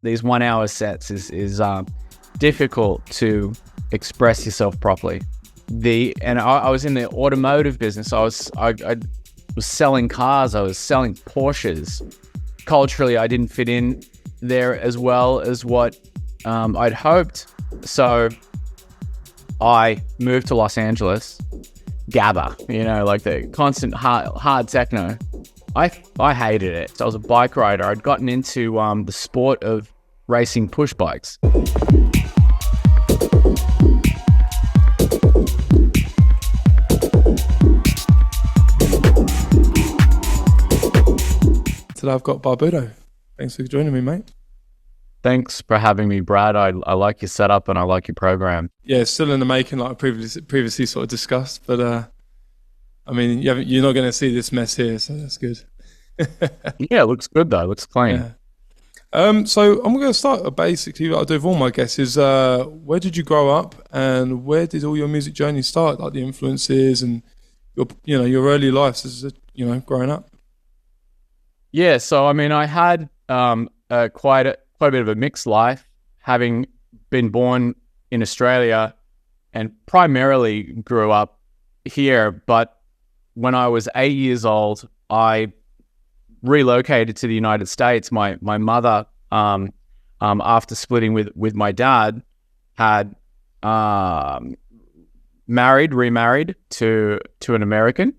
these 1 hour sets is difficult to express yourself properly. I was in the automotive business. I was selling cars. I was selling Porsches. Culturally, I didn't fit in there as well as what I'd hoped. So I moved to Los Angeles, GABA, like the constant hard techno. I hated it. So I was a bike rider. I'd gotten into the sport of racing push bikes. Today I've got Barbuto. Thanks for joining me, mate. Thanks for having me, Brad. I like your setup and I like your program. Yeah, it's still in the making, like I previously sort of discussed. But I mean, you're not going to see this mess here, so that's good. Yeah, it looks good though. It looks clean. Yeah. So I'm going to start basically what I do with all my guests is where did you grow up and where did all your music journey start? Like the influences and your early life as growing up. Yeah, so I mean, I had quite a bit of a mixed life, having been born in Australia and primarily grew up here. But when I was 8 years old, I relocated to the United States. My mother, after splitting with my dad, had remarried to an American,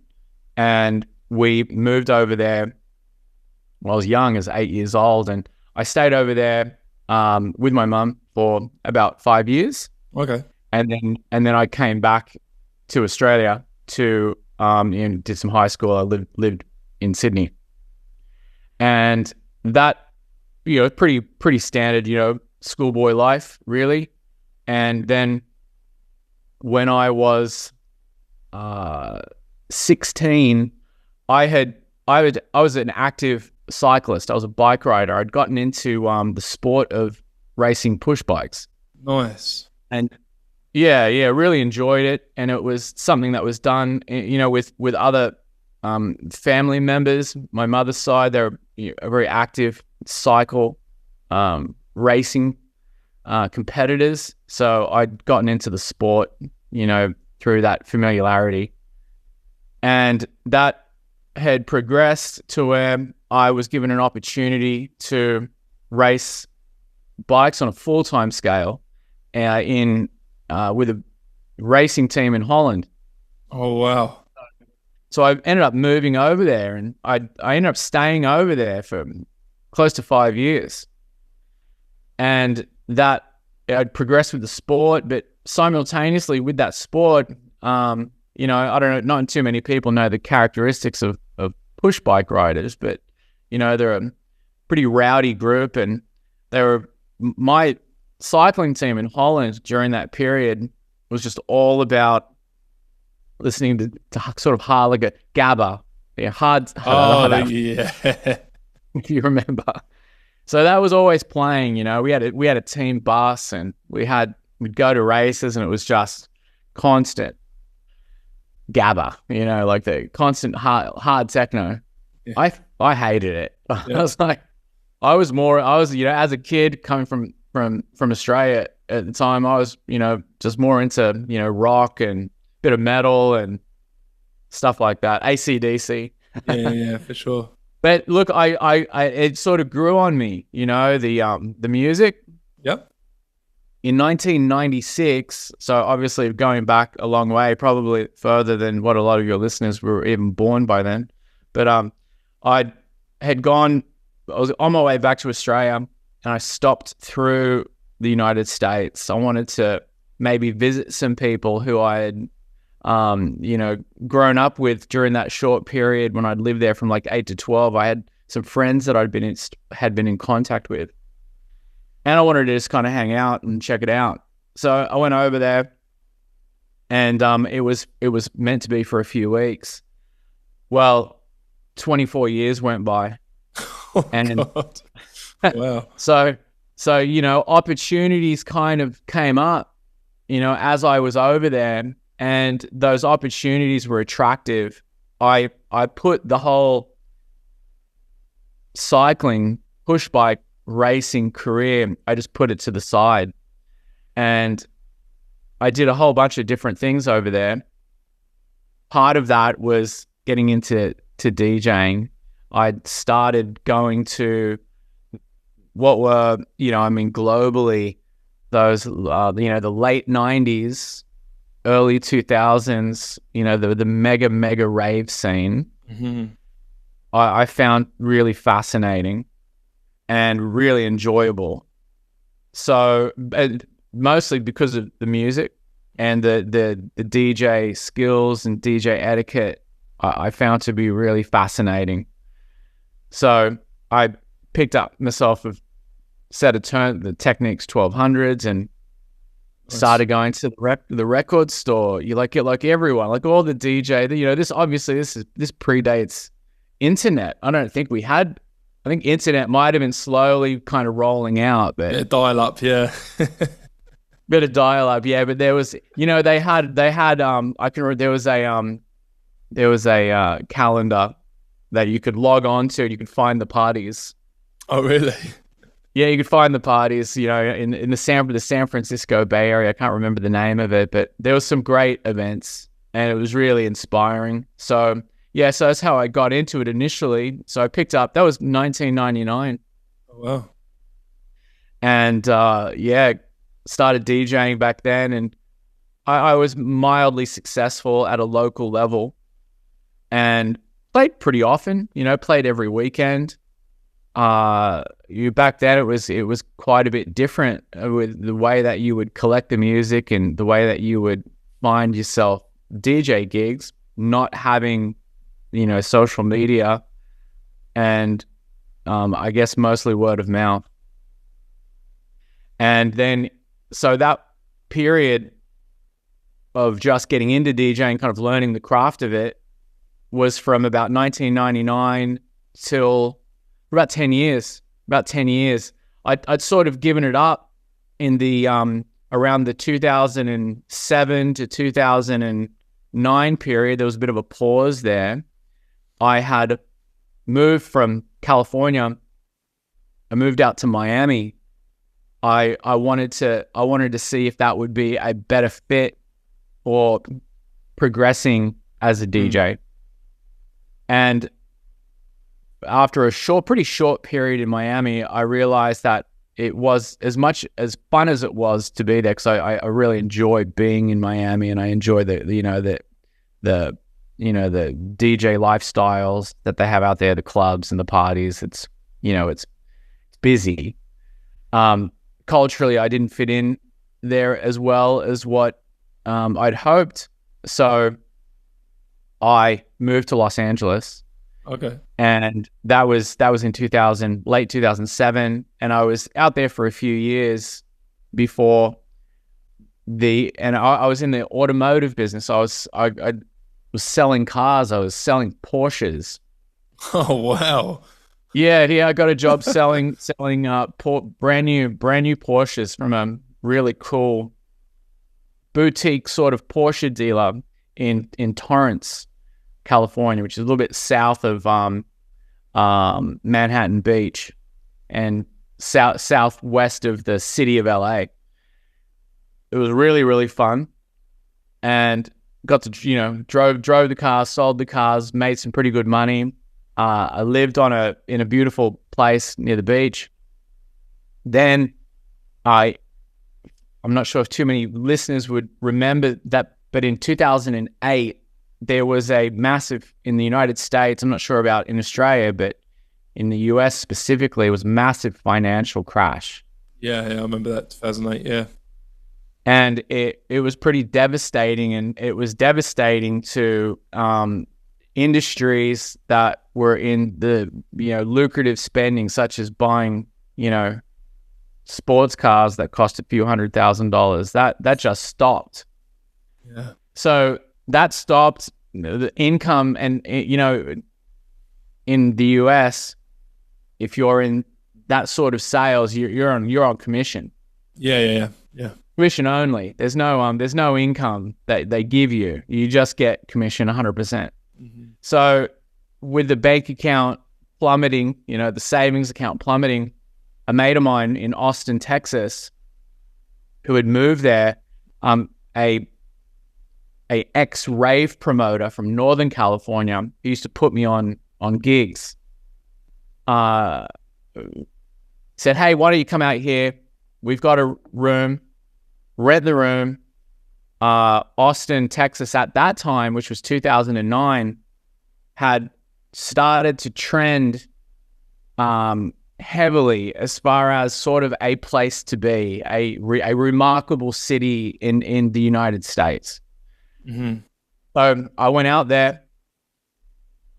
and we moved over there. Well, I was young, as 8 years old, and I stayed over there with my mum for about 5 years. Okay. And then I came back to Australia to and did some high school. I lived in Sydney, and that pretty standard schoolboy life really. And then when I was 16, I was an active cyclist. I was a bike rider. I'd gotten into the sport of racing push bikes. Nice. And yeah, really enjoyed it. And it was something that was done, with other family members. My mother's side, they're a very active cycle racing competitors. So I'd gotten into the sport, through that familiarity. And that had progressed to where I was given an opportunity to race bikes on a full-time scale with a racing team in Holland. Oh, wow. So I ended up moving over there, and I ended up staying over there for close to 5 years. And that I'd progressed with the sport, but simultaneously with that sport, I don't know, not too many people know the characteristics of push bike riders, but, they're a pretty rowdy group, and my cycling team in Holland during that period was just all about listening to sort of hard, like a GABA, hard. Yeah. If you remember. So that was always playing, we had a team bus, and we'd go to races, and it was just constant GABA, like the constant hard techno. Yeah. I hated it. Yeah. I was as a kid coming from Australia at the time, I was, just more into, rock and bit of metal and stuff like that. AC/DC. Yeah, for sure. But look, it sort of grew on me, the music. Yep. In 1996, so obviously going back a long way, probably further than what a lot of your listeners were even born by then. But I was on my way back to Australia, and I stopped through the United States. I wanted to maybe visit some people who I had, grown up with during that short period when I'd lived there from like 8 to 12. I had some friends that had been in contact with. And I wanted to just kind of hang out and check it out. So I went over there, and it was meant to be for a few weeks. Well, 24 years went by. Oh, and God. Wow. So opportunities kind of came up, as I was over there, and those opportunities were attractive. I put the whole cycling push bike racing career, I just put it to the side. And I did a whole bunch of different things over there. Part of that was getting into DJing. I started going to what were, globally, those, the late 90s, early 2000s, the mega rave scene. Mm-hmm. I found really fascinating and really enjoyable. So mostly because of the music and the DJ skills and DJ etiquette, I found to be really fascinating. So I picked up myself a set of the Technics 1200s and started going to the record store. You like everyone, like all the DJ. This predates internet. I don't think we had. I think internet might have been slowly kind of rolling out, but bit of dial up, yeah. Bit of dial up, yeah. But there was, they had. I can remember there was a calendar that you could log on to, and you could find the parties. Oh, really? Yeah, you could find the parties, in the San Francisco Bay Area. I can't remember the name of it, but there was some great events, and it was really inspiring. So yeah, so that's how I got into it initially. So I picked up, that was 1999. Oh, wow. And started DJing back then, and I was mildly successful at a local level and played pretty often, played every weekend. Back then it was quite a bit different with the way that you would collect the music and the way that you would find yourself DJ gigs, not having, social media, and I guess mostly word of mouth. And then, so that period of just getting into DJing, kind of learning the craft of it, was from about 1999 till about 10 years. I'd sort of given it up in the around the 2007 to 2009 period. There was a bit of a pause there. I had moved from California. I moved out to Miami. I wanted to see if that would be a better fit for progressing as a DJ. And after a pretty short period in Miami, I realized that it was as much as fun as it was to be there, because I really enjoy being in Miami, and I enjoy the DJ lifestyles that they have out there, the clubs and the parties. It's busy. Culturally, I didn't fit in there as well as what I'd hoped. So I moved to Los Angeles. Okay. And that was in late 2007, and I was out there for a few years before I was in the automotive business. I was selling cars. I was selling Porsches. Oh, wow. Yeah, I got a job selling brand new Porsches from a really cool boutique sort of Porsche dealer in Torrance, California, which is a little bit south of Manhattan Beach and southwest of the city of LA. It was really, really fun, and got to drove the cars, sold the cars, made some pretty good money. I lived in a beautiful place near the beach. Then I'm not sure if too many listeners would remember that, but in 2008 there was a massive, in the United States, I'm not sure about in Australia, but in the US specifically, it was a massive financial crash. Yeah, I remember that, 2008, yeah. And it was pretty devastating, and it was devastating to industries that were in the lucrative spending, such as buying sports cars that cost a few $100,000. That just stopped. Yeah. So that stopped the income, and in the US, if you're in that sort of sales, you're on commission. Yeah. Commission only. There's no income that they give you. You just get commission 100%. Mm-hmm. So with the bank account plummeting, the savings account plummeting, a mate of mine in Austin, Texas, who had moved there, a ex-rave promoter from Northern California who used to put me on gigs, said, hey, why don't you come out here? We've got a room, rent the room. Austin, Texas at that time, which was 2009, had started to trend heavily as far as sort of a place to be, a remarkable city in the United States. Mm-hmm. So I went out there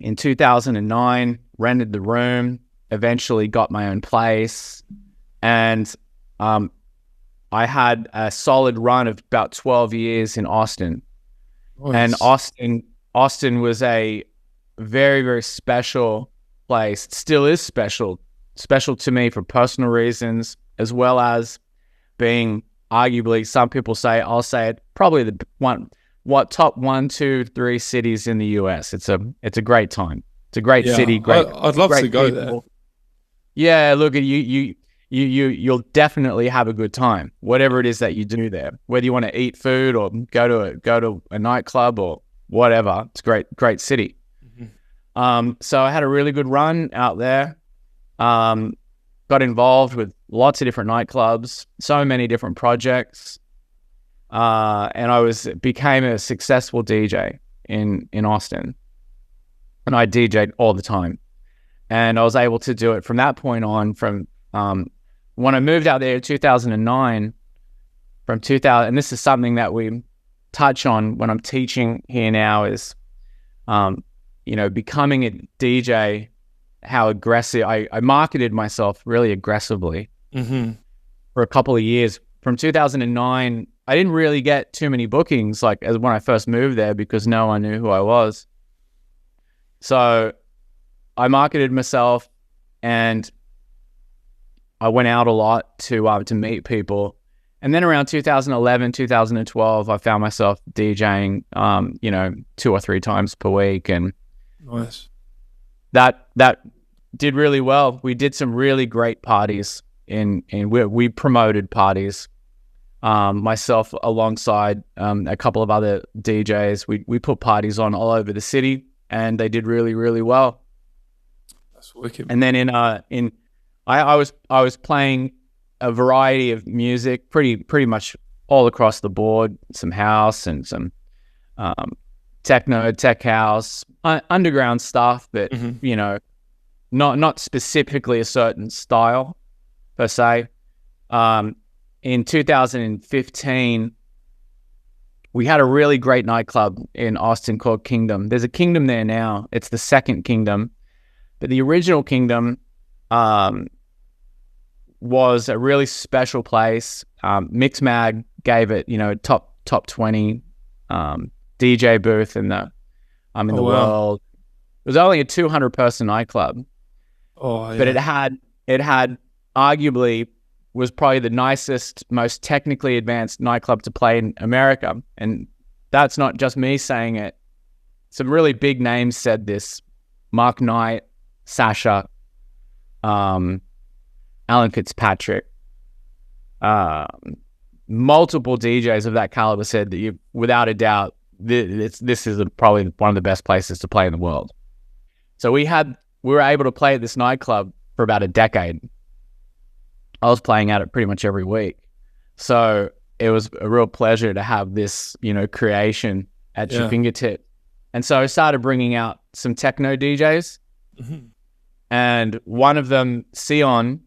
in 2009, rented the room, eventually got my own place, and I had a solid run of about 12 years in Austin. Nice. And Austin was a very, very special place. It still is special to me for personal reasons, as well as being arguably, some people say, I'll say it, probably the top 1, 2, 3 cities in the US. It's a great time. It's a great city. Great. I'd love to go there. Yeah, look, you'll definitely have a good time, whatever it is that you do there. Whether you want to eat food or go to a nightclub or whatever, it's a great city. Mm-hmm. So I had a really good run out there. Got involved with lots of different nightclubs, so many different projects, and I became a successful DJ in Austin, and I DJed all the time, and I was able to do it from that point on. From when I moved out there in 2009, from 2000, and this is something that we touch on when I'm teaching here now, is becoming a DJ. How aggressive I marketed myself really aggressively for a couple of years. From 2009, I didn't really get too many bookings as when I first moved there, because no one knew who I was. So I marketed myself, and I went out a lot to meet people. And then around 2011, 2012, I found myself DJing, 2 or 3 times per week, and nice. That did really well. We did some really great parties, we promoted parties. Myself alongside a couple of other DJs, we put parties on all over the city, and they did really, really well. That's wicked. And then I was playing a variety of music, pretty much all across the board. Some house and some techno, tech house, underground stuff, but not specifically a certain style per se. In 2015, we had a really great nightclub in Austin called Kingdom. There's a Kingdom there now. It's the second Kingdom, but the original Kingdom was a really special place. Mixmag gave it, top 20 DJ booth in the world. It was only a 200-person nightclub. Oh, yeah. But it had arguably was probably the nicest, most technically advanced nightclub to play in America. And that's not just me saying it. Some really big names said this. Mark Knight, Sasha, Alan Fitzpatrick, multiple DJs of that caliber said that without a doubt, this is probably one of the best places to play in the world. So we were able to play at this nightclub for about a decade. I was playing at it pretty much every week. So it was a real pleasure to have this, creation at your fingertip. And so I started bringing out some techno DJs. Mm-hmm. And one of them, Sion,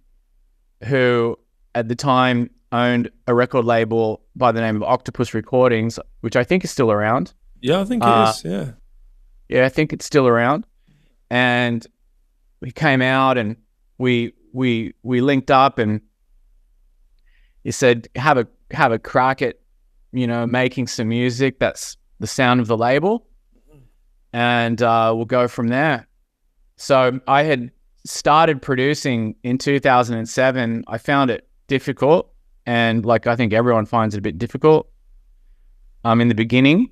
who at the time owned a record label by the name of Octopus Recordings, which I think is still around. Yeah, I think it is, yeah. Yeah, I think it's still around. And we came out and we linked up, and he said, have a crack at, making some music that's the sound of the label, and we'll go from there. So I had started producing in 2007. I found it difficult, and I think everyone finds it a bit difficult in the beginning.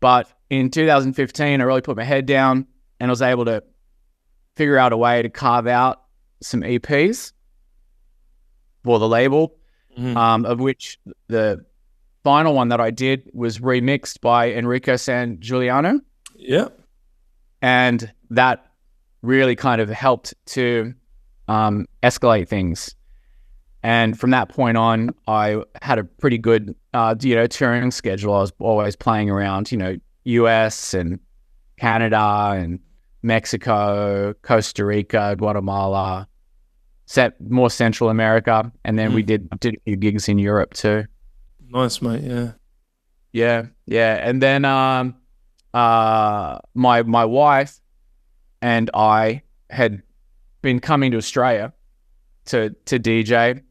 But in 2015, I really put my head down and I was able to figure out a way to carve out some EPs. for the label, Mm-hmm. of which the final one that I did was remixed by Enrico San Giuliano, Yeah. and that really kind of helped to escalate things. And from that point on, I had a pretty good, touring schedule. I was always playing around, US and Canada and Mexico, Costa Rica, Guatemala, more Central America. And then we did a few gigs in Europe too. Nice, mate. Yeah. Yeah, yeah. And then my wife and I had been coming to Australia to DJ.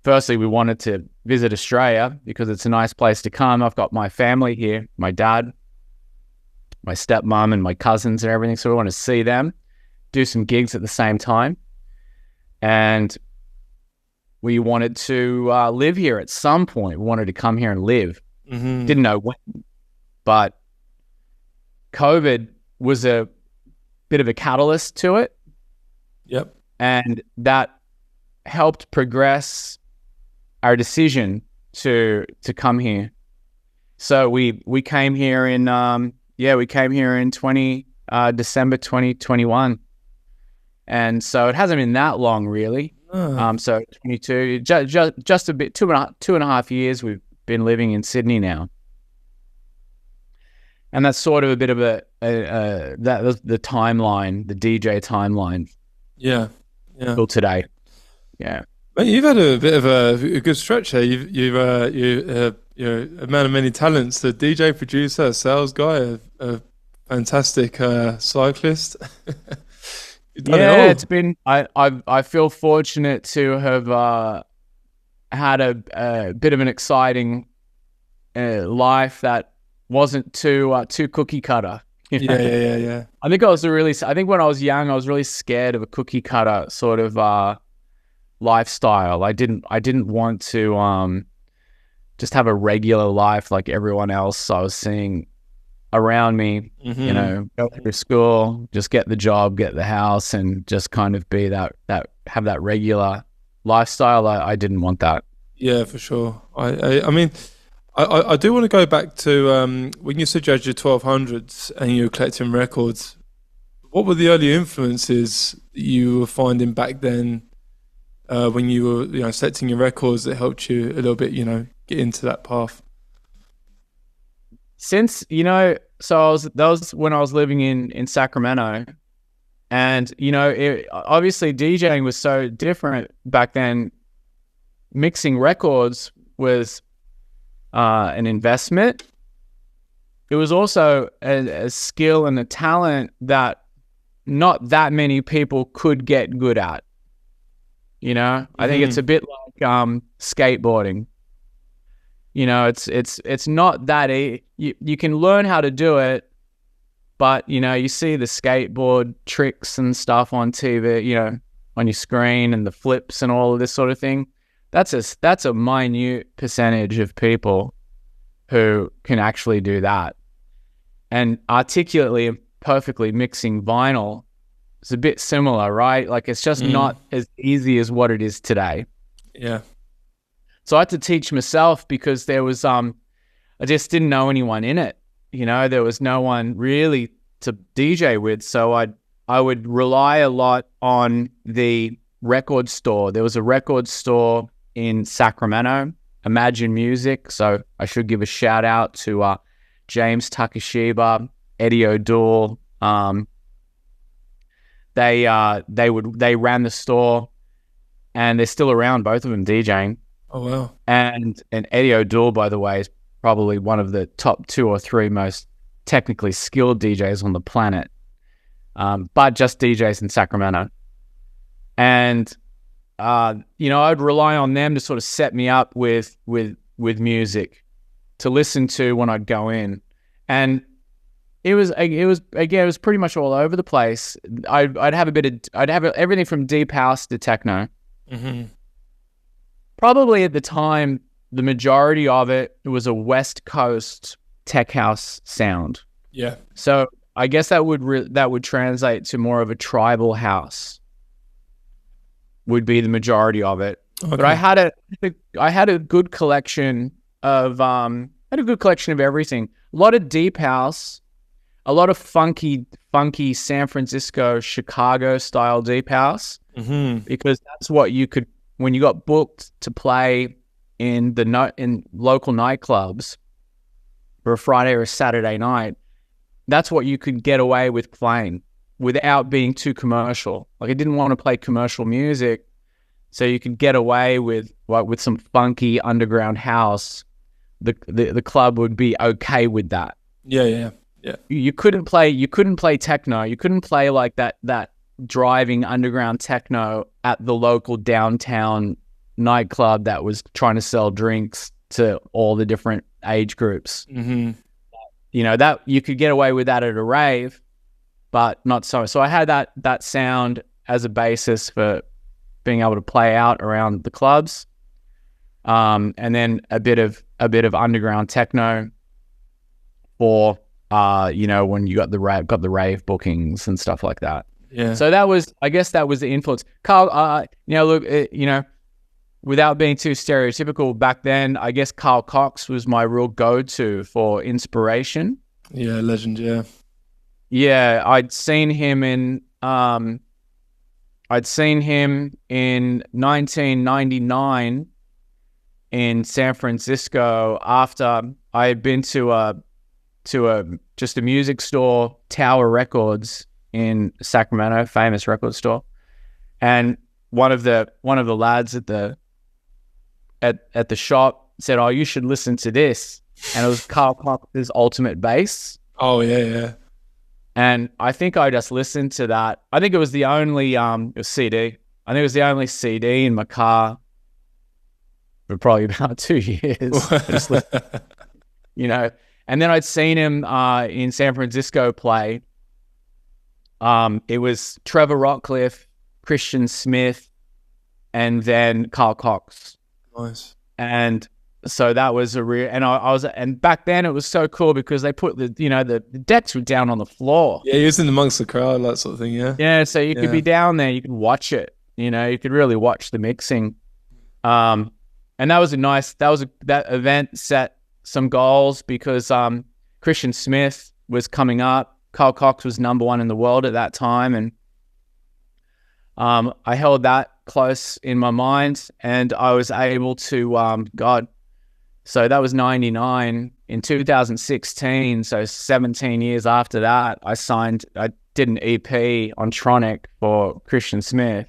Firstly, we wanted to visit Australia because it's a nice place to come. I've got my family here, my dad, my stepmom, and my cousins and everything. So we want to see them, do some gigs at the same time. And we wanted to live here at some point. We wanted to come here and live. Mm-hmm. Didn't know when, but COVID was a bit of a catalyst to it. Yep. And that helped progress our decision to come here. So we came here in December 2021, and so it hasn't been that long really. So 22, just a bit, two and a half years we've been living in Sydney now, and that's sort of a bit of that was the timeline, the DJ timeline. Yeah. Till today. Yeah. Mate, you've had a bit of a good stretch here. You're a man of many talents. A DJ, producer, a sales guy, a fantastic cyclist. You've done it all. It's been. I feel fortunate to have had a bit of an exciting life that wasn't too cookie cutter. Yeah. I think when I was young, I was really scared of a cookie cutter sort of lifestyle. I didn't want to just have a regular life like everyone else I was seeing around me. Mm-hmm. Go through school, just get the job, get the house, and just kind of be that have that regular lifestyle. I didn't want that. Yeah, for sure. I mean, I do want to go back to when you said you had your 1200s and you were collecting records. What were the early influences you were finding back then when you were, selecting your records that helped you a little bit, get into that path? Since that was when I was living in Sacramento, and obviously DJing was so different back then. Mixing records was an investment. It was also a skill and a talent that not that many people could get good at. I think it's a bit like skateboarding. It's not that you can learn how to do it, but you see the skateboard tricks and stuff on TV, on your screen, and the flips and all of this sort of thing. That's a minute percentage of people who can actually do that. And articulately and perfectly mixing vinyl is a bit similar, right? Like it's just not as easy as what it is today. Yeah. So I had to teach myself because there was I just didn't know anyone in it. There was no one really to DJ with. So I would rely a lot on the record store. There was a record store in Sacramento, Imagine Music. So I should give a shout out to James Takashiba, Eddie O'Doul. They ran the store, and they're still around, both of them DJing. Oh wow! And Eddie O'Doul, by the way, is probably one of the top 2 or 3 most technically skilled DJs on the planet, but just DJs in Sacramento. And I'd rely on them to sort of set me up with music to listen to when I'd go in, and it was pretty much all over the place. I'd have everything from deep house to techno. Mm-hmm. Probably at the time, the majority of it was a West Coast tech house sound. Yeah. So I guess that would translate to more of a tribal house. would be the majority of it. Okay. But I had a good collection of everything. A lot of deep house, a lot of funky San Francisco, Chicago style deep house, because that's what you could, when you got booked to play in local nightclubs for a Friday or a Saturday night. That's what you could get away with playing without being too commercial. Like, I didn't want to play commercial music, so you could get away with some funky underground house. The club would be okay with that. Yeah. You couldn't play techno. You couldn't play like that driving underground techno at the local downtown nightclub that was trying to sell drinks to all the different age groups. That you could get away with that at a rave, but not so. So I had that sound as a basis for being able to play out around the clubs, and then a bit of underground techno for when you got the rave bookings and stuff like that. Yeah. So I guess that was the influence. Carl, without being too stereotypical, back then, I guess Carl Cox was my real go-to for inspiration. Yeah, legend, yeah. Yeah, I'd seen him in 1999 in San Francisco after I had been to just a music store, Tower Records in Sacramento, famous record store, and one of the lads at the shop said, "Oh, you should listen to this," and it was Carl Cox's Ultimate Bass. Oh yeah. And I think I just listened to that. I think it was the only it was CD. I think it was the only CD in my car for probably about 2 years. Just and then I'd seen him in San Francisco play. It was Trevor Rockcliffe, Christian Smith, and then Carl Cox. Nice. And so that was a real, and back then it was so cool because they put the decks were down on the floor. Yeah, he was in amongst the crowd, that sort of thing. Yeah. Yeah, so you could be down there, you could watch it. You could really watch the mixing. And that event set some goals because Christian Smith was coming up. Carl Cox was number one in the world at that time, and I held that close in my mind, and I was able to so that was 99. In 2016, so 17 years after that, I did an EP on Tronic for Christian Smith.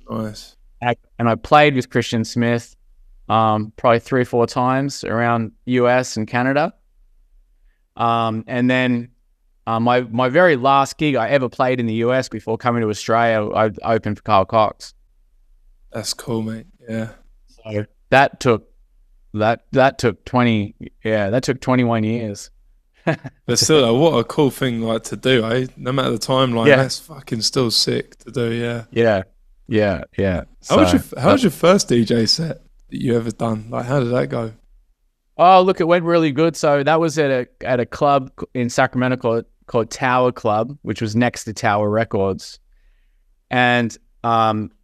Nice. And I played with Christian Smith probably 3 or 4 times around US and Canada. And then my very last gig I ever played in the US before coming to Australia, I opened for Carl Cox. That's cool, mate. Yeah. So that took 21 years. But still, what a cool thing to do, eh? No matter the timeline, that's fucking still sick to do. Yeah. Yeah. How was your first DJ set that you ever done? Like, how did that go? Oh, look, it went really good. So that was at a club in Sacramento called Tower Club, which was next to Tower Records. And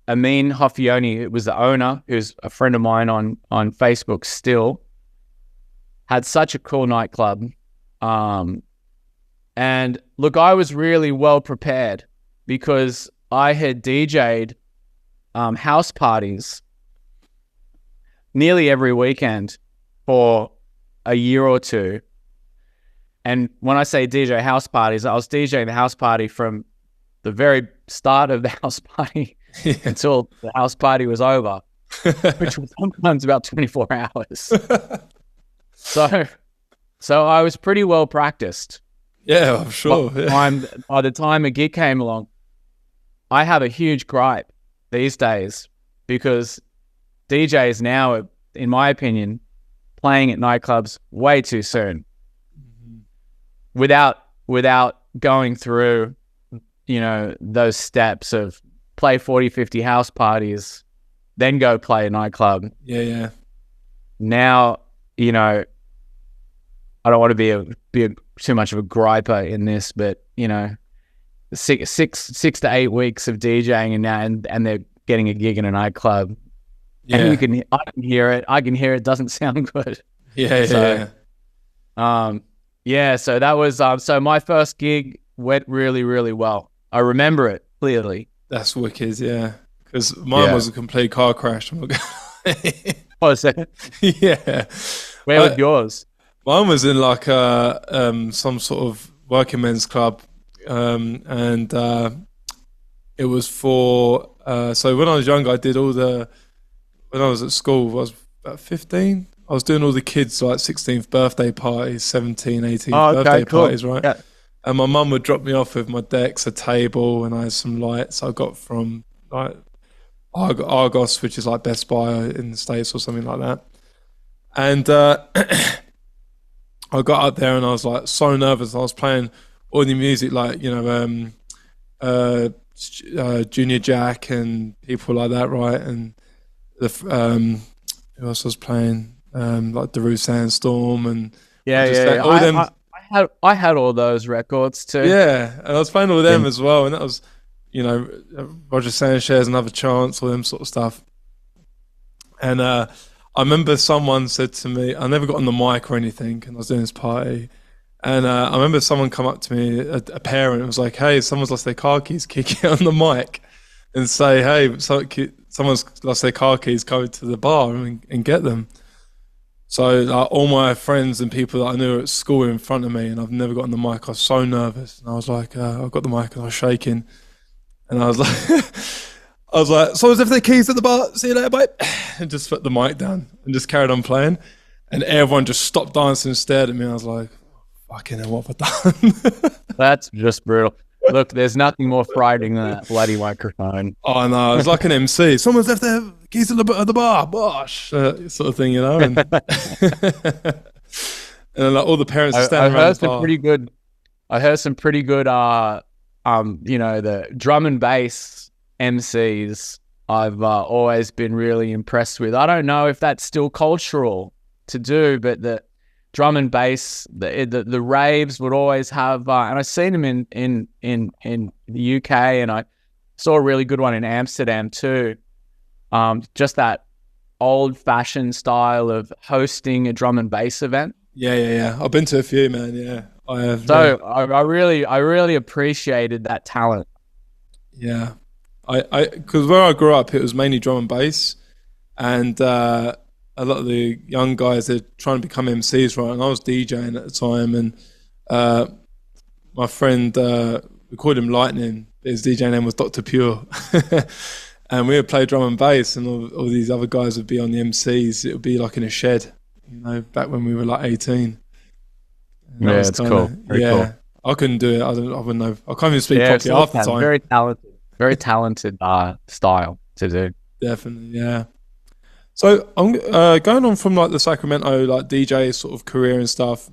Amin Hoffioni, it was the owner, who's a friend of mine on Facebook still, had such a cool nightclub. And look, I was really well prepared because I had DJ'd house parties nearly every weekend for a year or two. And when I say DJ house parties, I was DJing the house party from the very start of the house party until the house party was over, which was sometimes about 24 hours. So I was pretty well practiced. Yeah, I'm sure. By the time a gig came along, I have a huge gripe these days because DJs now, in my opinion, playing at nightclubs way too soon, without going through, those steps of play 40, 50 house parties, then go play a nightclub. Yeah. Now, I don't want to be too much of a griper in this, but 6 to 8 weeks of DJing and getting a gig in a nightclub. Yeah. And I can hear it. I can hear it doesn't sound good. Yeah. So, so that was, so my first gig went really, really well. I remember it clearly. That's wicked, yeah. Because mine was a complete car crash. I'm not What was that? Yeah. Where was yours? Mine was in like some sort of working men's club, and it was for so when I was younger, I did when I was at school, I was about 15. I was doing all the kids like 16th birthday parties, 17th, 18th birthday parties, right? Yeah. And my mum would drop me off with my decks, a table, and I had some lights I got from like Argos, which is like Best Buy in the States or something like that. And I got up there and I was like so nervous. I was playing all the music like, Junior Jack and people like that, right? And who else was playing? Like Daru Sandstorm and all them. I had all those records too. Yeah, and I was playing all of them as well, and that was, Roger Sanchez, Another Chance, all them sort of stuff. And I remember someone said to me, I never got on the mic or anything, and I was doing this party, and I remember someone come up to me, a parent, was like, "Hey, someone's lost their car keys, kick it on the mic, and say, hey, someone's lost their car keys, go to the bar and get them." So like, all my friends and people that I knew were at school were in front of me, and I've never got on the mic. I was so nervous, and I was like, I got the mic, and I was shaking, and I was like, "So if their keys at the bar, see you later, bye," and just put the mic down and just carried on playing, and everyone just stopped dancing and stared at me. And I was like, "Fucking hell, what have I done?" That's just brutal. Look, there's nothing more frightening than that bloody microphone. Oh no, it's like an MC. Someone's left their keys at the bar, bosh, sort of thing, And, and like all the parents are standing around the bar. I heard some pretty good, the drum and bass MCs. I've always been really impressed with. I don't know if that's still cultural to do, but the drum and bass, the raves would always have, and I've seen them in the UK, and I saw a really good one in Amsterdam too. Just that old-fashioned style of hosting a drum and bass event. Yeah. I've been to a few, man. Yeah, I have. So I really appreciated that talent. Yeah, because where I grew up, it was mainly drum and bass, and a lot of the young guys, they're trying to become MCs, right? And I was DJing at the time, and my friend, we called him Lightning, but his DJ name was Dr. Pure. And we would play drum and bass, and all these other guys would be on the MCs. It would be like in a shed, back when we were like 18. Yeah, it's cool. Very cool. I couldn't do it. I wouldn't know. I can't even speak properly half the time. Very talented style to do. Definitely, yeah. So I'm going on from like the Sacramento like DJ sort of career and stuff.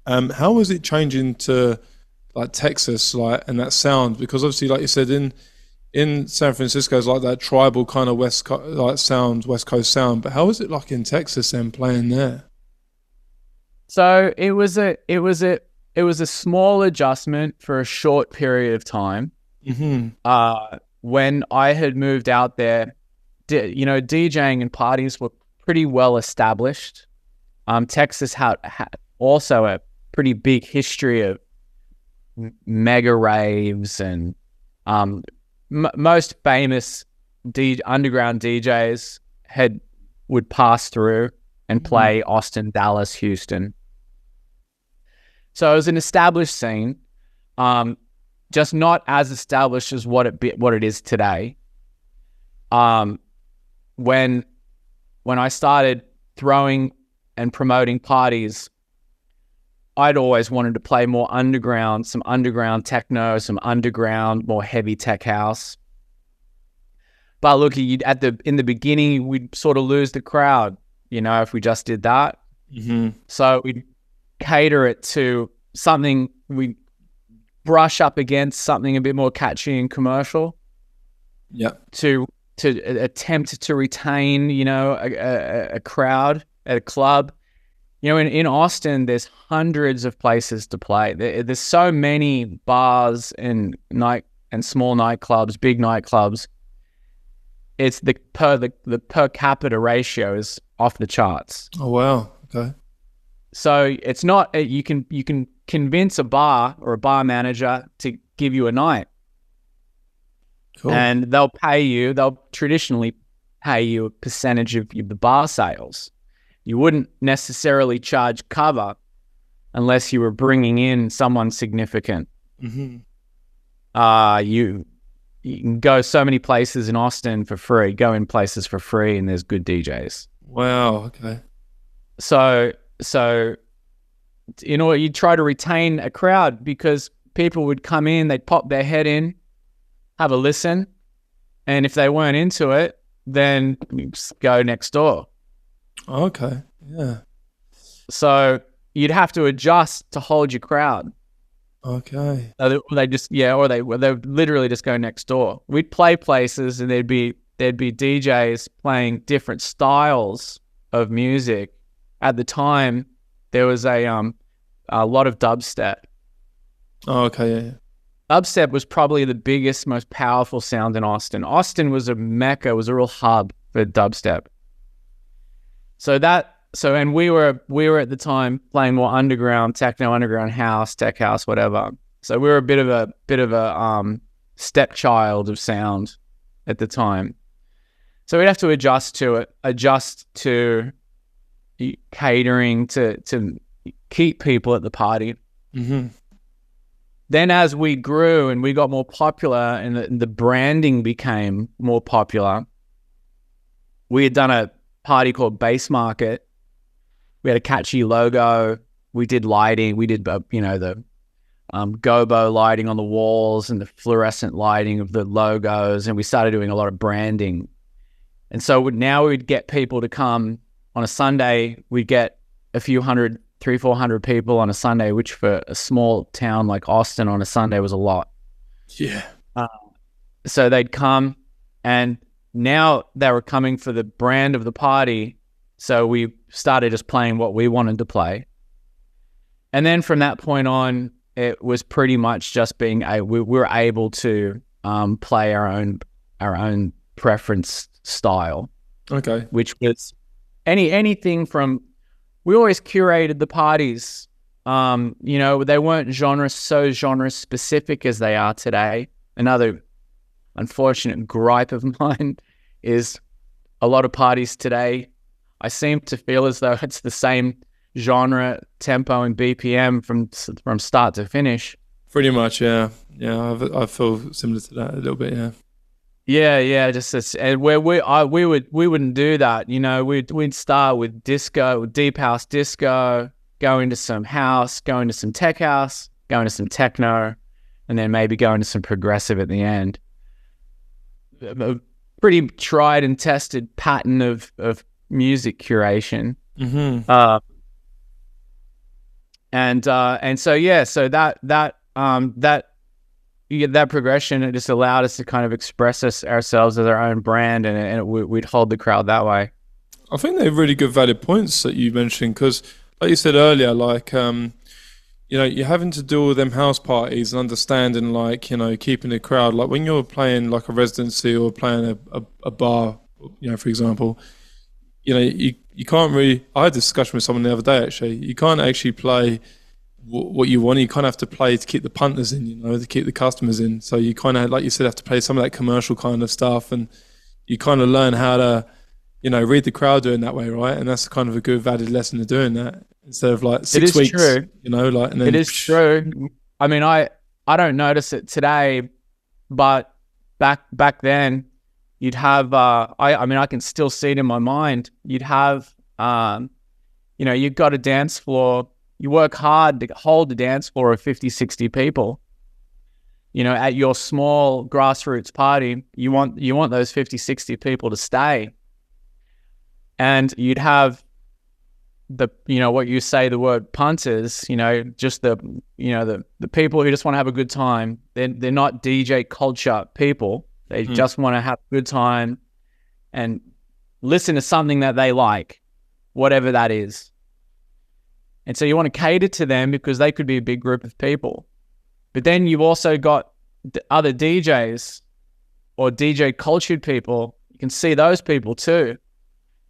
How was it changing to like Texas, like, and that sound? Because obviously, like you said, in San Francisco is like that tribal kind of West Coast sound. But how was it like in Texas then, playing there? So it was a small adjustment for a short period of time. Mm-hmm. When I had moved out there, DJing and parties were pretty well established. Texas had also a pretty big history of mega raves, and most famous underground DJs would pass through and play Austin, Dallas, Houston. So it was an established scene, just not as established as what it is today. When I started throwing and promoting parties, I'd always wanted to play more underground, some underground techno, some underground, more heavy tech house. But look, in the beginning, we'd sort of lose the crowd, if we just did that. Mm-hmm. So we'd cater it to something, we brush up against something a bit more catchy and commercial. Yeah. To attempt to retain, a crowd at a club. In Austin, there's hundreds of places to play. There's so many bars and small nightclubs, big nightclubs, it's the per capita ratio is off the charts. Oh wow. Okay. So it's not you can convince a bar or a bar manager to give you a night, Cool. and they'll traditionally pay you a percentage of the bar sales. You wouldn't necessarily charge cover unless you were bringing in someone significant. Mm-hmm. You can go so many places in Austin for free, go in places for free, and there's good DJs. Wow. Okay. So you know, you try to retain a crowd because people would come in, they'd pop their head in, have a listen, and if they weren't into it, then you just go next door. Okay. Yeah. So you'd have to adjust to hold your crowd. Okay. They just or they literally just go next door. We'd play places and there'd be DJs playing different styles of music. At the time, there was a lot of dubstep. Oh, okay. Yeah. Dubstep was probably the biggest, most powerful sound in Austin. Austin was a mecca, was a real hub for dubstep. And we were at the time playing more underground, techno, underground house, tech house, whatever. So we were a bit of a stepchild of sound at the time. So we'd have to adjust to catering to keep people at the party. Mm-hmm. Then as we grew and we got more popular and the branding became more popular, we had done a party called Bass Market. We had a catchy logo. We did lighting. We did, the gobo lighting on the walls and the fluorescent lighting of the logos. And we started doing a lot of branding. And so now we'd get people to come on a Sunday. We'd get a few hundred, 300-400 people on a Sunday, which for a small town like Austin on a Sunday was a lot. Yeah. So they'd come, and now they were coming for the brand of the party. So we started just playing what we wanted to play. And then from that point on, it was pretty much just we were able to play our own preference style. Okay. Which was anything from, we always curated the parties. They weren't genre specific as they are today. Another unfortunate gripe of mine is a lot of parties today, I seem to feel as though it's the same genre, tempo, and BPM from start to finish. Pretty much, yeah. Yeah, I feel similar to that a little bit, yeah. Yeah. And where we wouldn't do that. We'd start with disco, deep house disco, go into some house, go into some tech house, go into some techno, and then maybe go into some progressive at the end. A pretty tried and tested pattern of music curation. Mm-hmm. So that progression, it just allowed us to kind of express ourselves as our own brand, and we'd hold the crowd that way. I think they're really good valid points that you mentioned, because like you said earlier, you're having to do all them house parties and understanding, keeping the crowd. Like when you're playing like a residency or playing a bar, for example, you can't really. I had a discussion with someone the other day, actually. You can't actually play what you want. You kind of have to play to keep the punters in, to keep the customers in. So you kind of, like you said, have to play some of that commercial kind of stuff, and you kind of learn how to, read the crowd doing that way, right? And that's kind of a good valid lesson of doing that, instead of like 6 weeks. True. And then it is true. I mean, I don't notice it today, but back then, you'd have. I can still see it in my mind. You'd have, you've got a dance floor. You work hard to hold the dance floor of 50, 60 people. At your small grassroots party, you want those 50, 60 people to stay. And you'd have what you say, the word punters, just the people who just want to have a good time. They're not DJ culture people. They just want to have a good time and listen to something that they like, whatever that is. And so you want to cater to them because they could be a big group of people. But then you've also got other DJs or DJ cultured people. You can see those people too.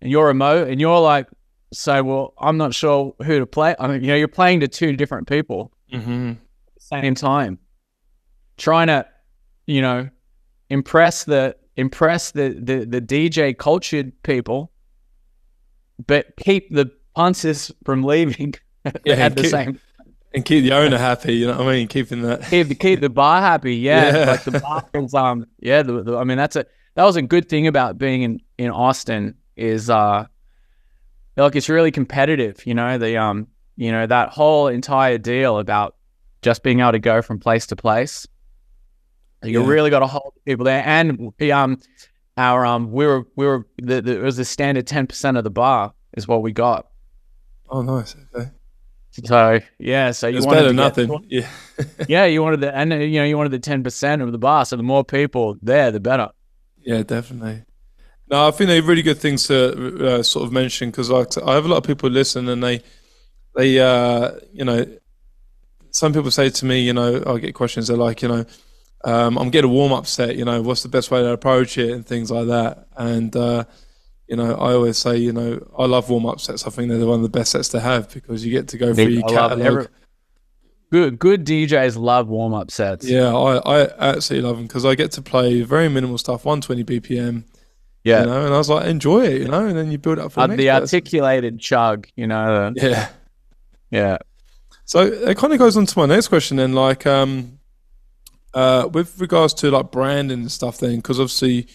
And you're and you're like, so, well, I'm not sure who to play. I mean, you're playing to two different people at the same time, trying to, impress the DJ cultured people, but keep the punters from leaving at the same. And keep the owner happy, you know what I mean? Keeping that. Keep the bar happy, yeah. Like the bar is, I mean, that was a good thing about being in Austin is, it's really competitive, that whole entire deal about just being able to go from place to place. You really got to hold people there, and it was the standard 10% of the bar is what we got. Oh, nice. Okay. So yeah, so you it's wanted better than nothing. You wanted you wanted the 10% of the bar. So the more people there, the better. Yeah, definitely. No, I think they're really good things to sort of mention, because I have a lot of people listen, and they some people say to me, I get questions. They're like, I'm getting a warm up set. What's the best way to approach it and things like that. And I always say, I love warm up sets. I think they're one of the best sets to have, because you get to go through your catalog. Good DJs love warm up sets. Yeah, I absolutely love them, because I get to play very minimal stuff, 120 BPM. Yeah, and I was like, enjoy it, and then you build up for the articulated chug, Yeah. So it kind of goes on to my next question then, like, with regards to like branding and stuff then, because obviously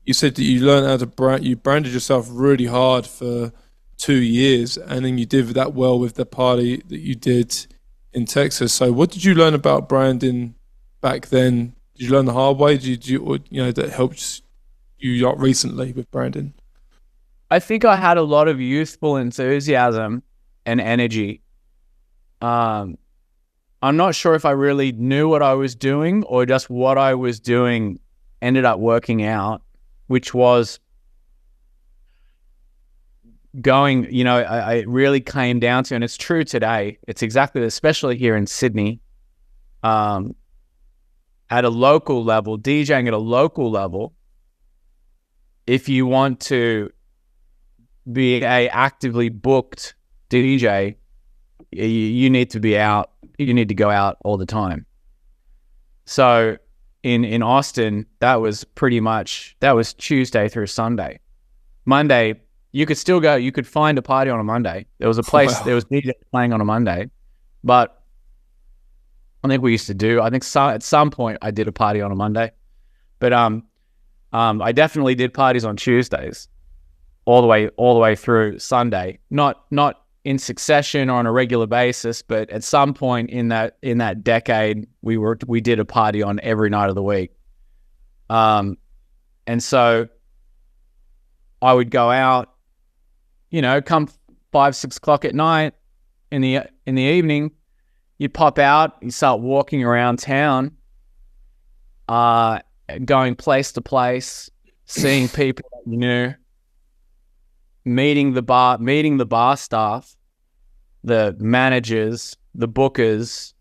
you said that you learned how to you branded yourself really hard for 2 years, and then you did that well with the party that you did in Texas. So what did you learn about branding back then? Did you learn the hard way? Did you that helped you recently with branding? I think I had a lot of youthful enthusiasm and energy. I'm not sure if I really knew what I was doing, or just what I was doing ended up working out, which was going, I really came down to, and it's true today, it's exactly, especially here in Sydney, at a local level, DJing at a local level, if you want to be a actively booked DJ, you need to be out. You need to go out all the time. So in Austin, that was Tuesday through Sunday. Monday, you could still go. You could find a party on a Monday. There was a place. Wow. There was DJ playing on a Monday, but I think we used to do. I think at some point I did a party on a Monday, but I definitely did parties on Tuesdays, all the way through Sunday. Not in succession or on a regular basis, but at some point in that decade, we did a party on every night of the week. And so I would go out, come 5-6 o'clock at night in the evening, you pop out, you start walking around town, going place to place, seeing people that you knew, meeting the bar staff, the managers, the bookers,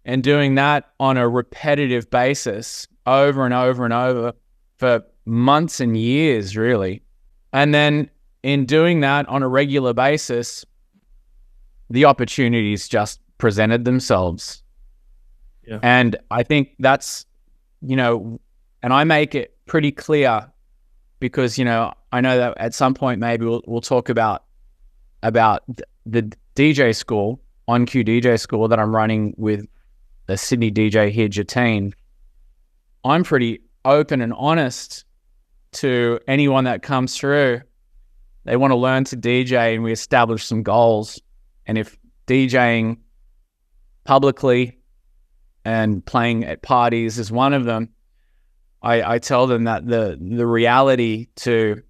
and doing that on a repetitive basis over and over and over for months and years, really. And then in doing that on a regular basis, the opportunities just presented themselves. Yeah. And I think that's, and I make it pretty clear, because, I know that at some point maybe we'll talk about the DJ school, On Cue DJ school, that I'm running with the Sydney DJ here, Jatine. I'm pretty open and honest to anyone that comes through. They want to learn to DJ, and we establish some goals. And if DJing publicly and playing at parties is one of them, I tell them that the reality to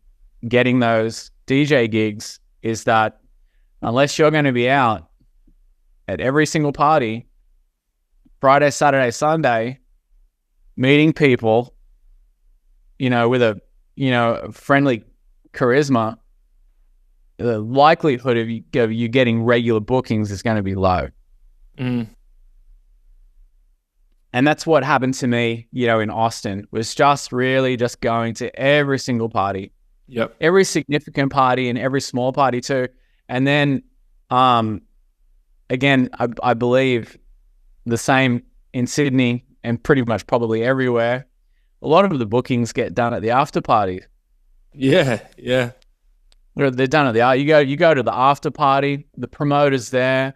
getting those DJ gigs is that unless you're going to be out at every single party, Friday, Saturday, Sunday, meeting people, with a, friendly charisma, the likelihood of you getting regular bookings is going to be low. And that's what happened to me, in Austin, was just really just going to every single party, Yep. every significant party and every small party too. And then, again, I believe the same in Sydney and pretty much probably everywhere. A lot of the bookings get done at the after party. Yeah. Yeah. They're done at the, you go to the after party, the promoter's there.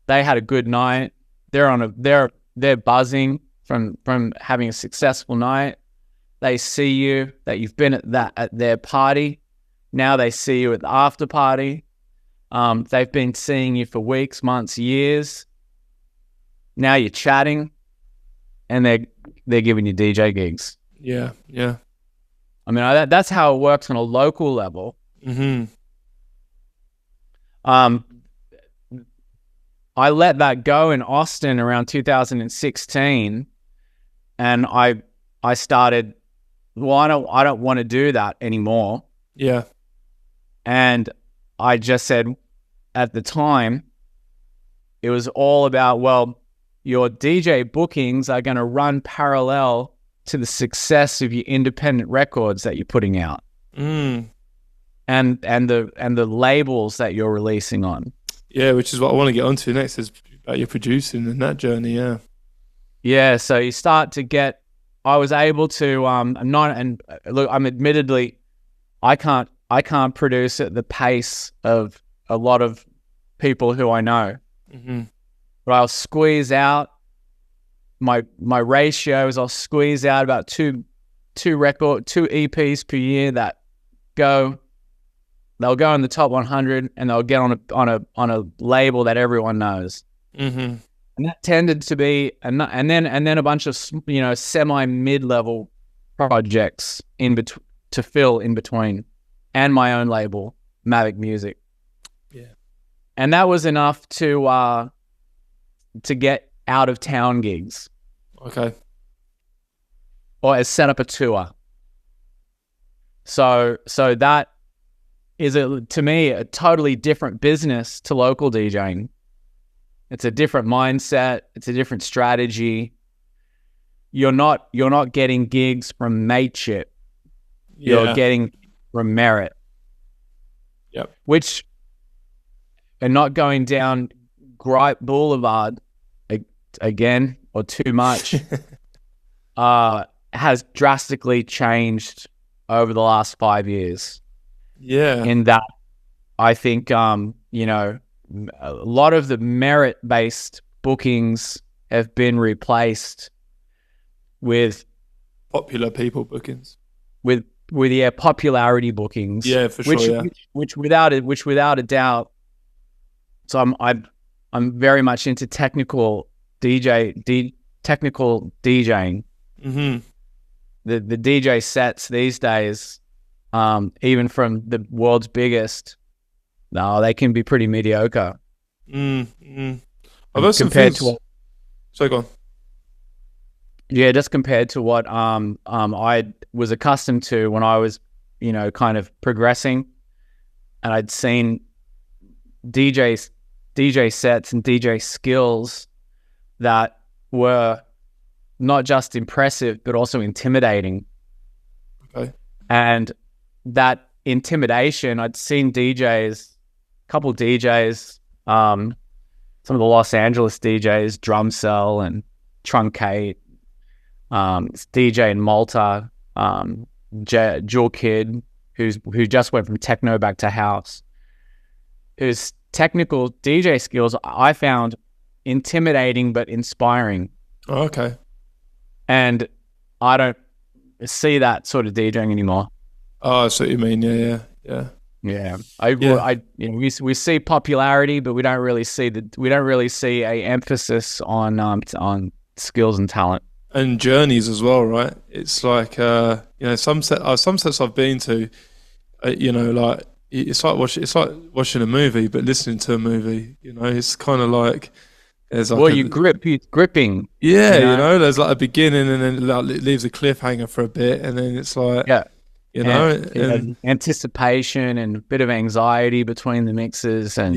They had a good night. They're buzzing from having a successful night. They see you, that you've been at their party. Now they see you at the after party. They've been seeing you for weeks, months, years. Now you're chatting, and they're giving you DJ gigs. Yeah. Yeah. I mean, that's how it works on a local level. Mm-hmm. I let that go in Austin around 2016, and I started, well, I don't want to do that anymore. Yeah. And I just said, at the time, it was all about, well, your DJ bookings are going to run parallel to the success of your independent records that you're putting out, and the labels that you're releasing on. Yeah, which is what I want to get onto next, is about your producing and that journey. Yeah. Yeah. So you start to get, I was able to, look, I'm admittedly, I can't produce at the pace of a lot of people who I know, but I'll squeeze out my ratios. I'll squeeze out about two EPs per year that they'll go in the top 100, and they'll get on a label that everyone knows. And that tended to be, and then a bunch of semi mid-level projects to fill in between, and my own label, Mavic Music. Yeah, and that was enough to get out of town gigs. Okay. Or set up a tour. So that is to me a totally different business to local DJing. It's a different mindset. It's a different strategy. You're not getting gigs from mateship. Yeah. You're getting from merit. Yep. Which, and not going down Gripe Boulevard again or too much, has drastically changed over the last 5 years. Yeah. In that, I think, a lot of the merit-based bookings have been replaced with popular people bookings. With popularity bookings. Yeah, for sure. Which without a doubt. So I'm very much into technical DJing. Mm-hmm. The DJ sets these days, even from the world's biggest, they can be pretty mediocre. I've heard some compared things. to what, so go on. Yeah, just compared to what I was accustomed to when I was, kind of progressing, and I'd seen DJ sets and DJ skills that were not just impressive but also intimidating. Okay. And that intimidation, I'd seen a couple DJs, some of the Los Angeles DJs, Drum Cell and Truncate, DJ in Malta, Jewel Kid, who just went from techno back to house, whose technical DJ skills I found intimidating but inspiring. Oh, okay. And I don't see that sort of DJing anymore. Oh, I see what you mean. Yeah. We see popularity, but we don't really see a emphasis on skills and talent and journeys as well, right? It's like some sets I've been to, like it's like watching a movie but listening to a movie. It's kind of like there's like gripping. Yeah, there's like a beginning and then it leaves a cliffhanger for a bit, and then it's like and anticipation and a bit of anxiety between the mixes, and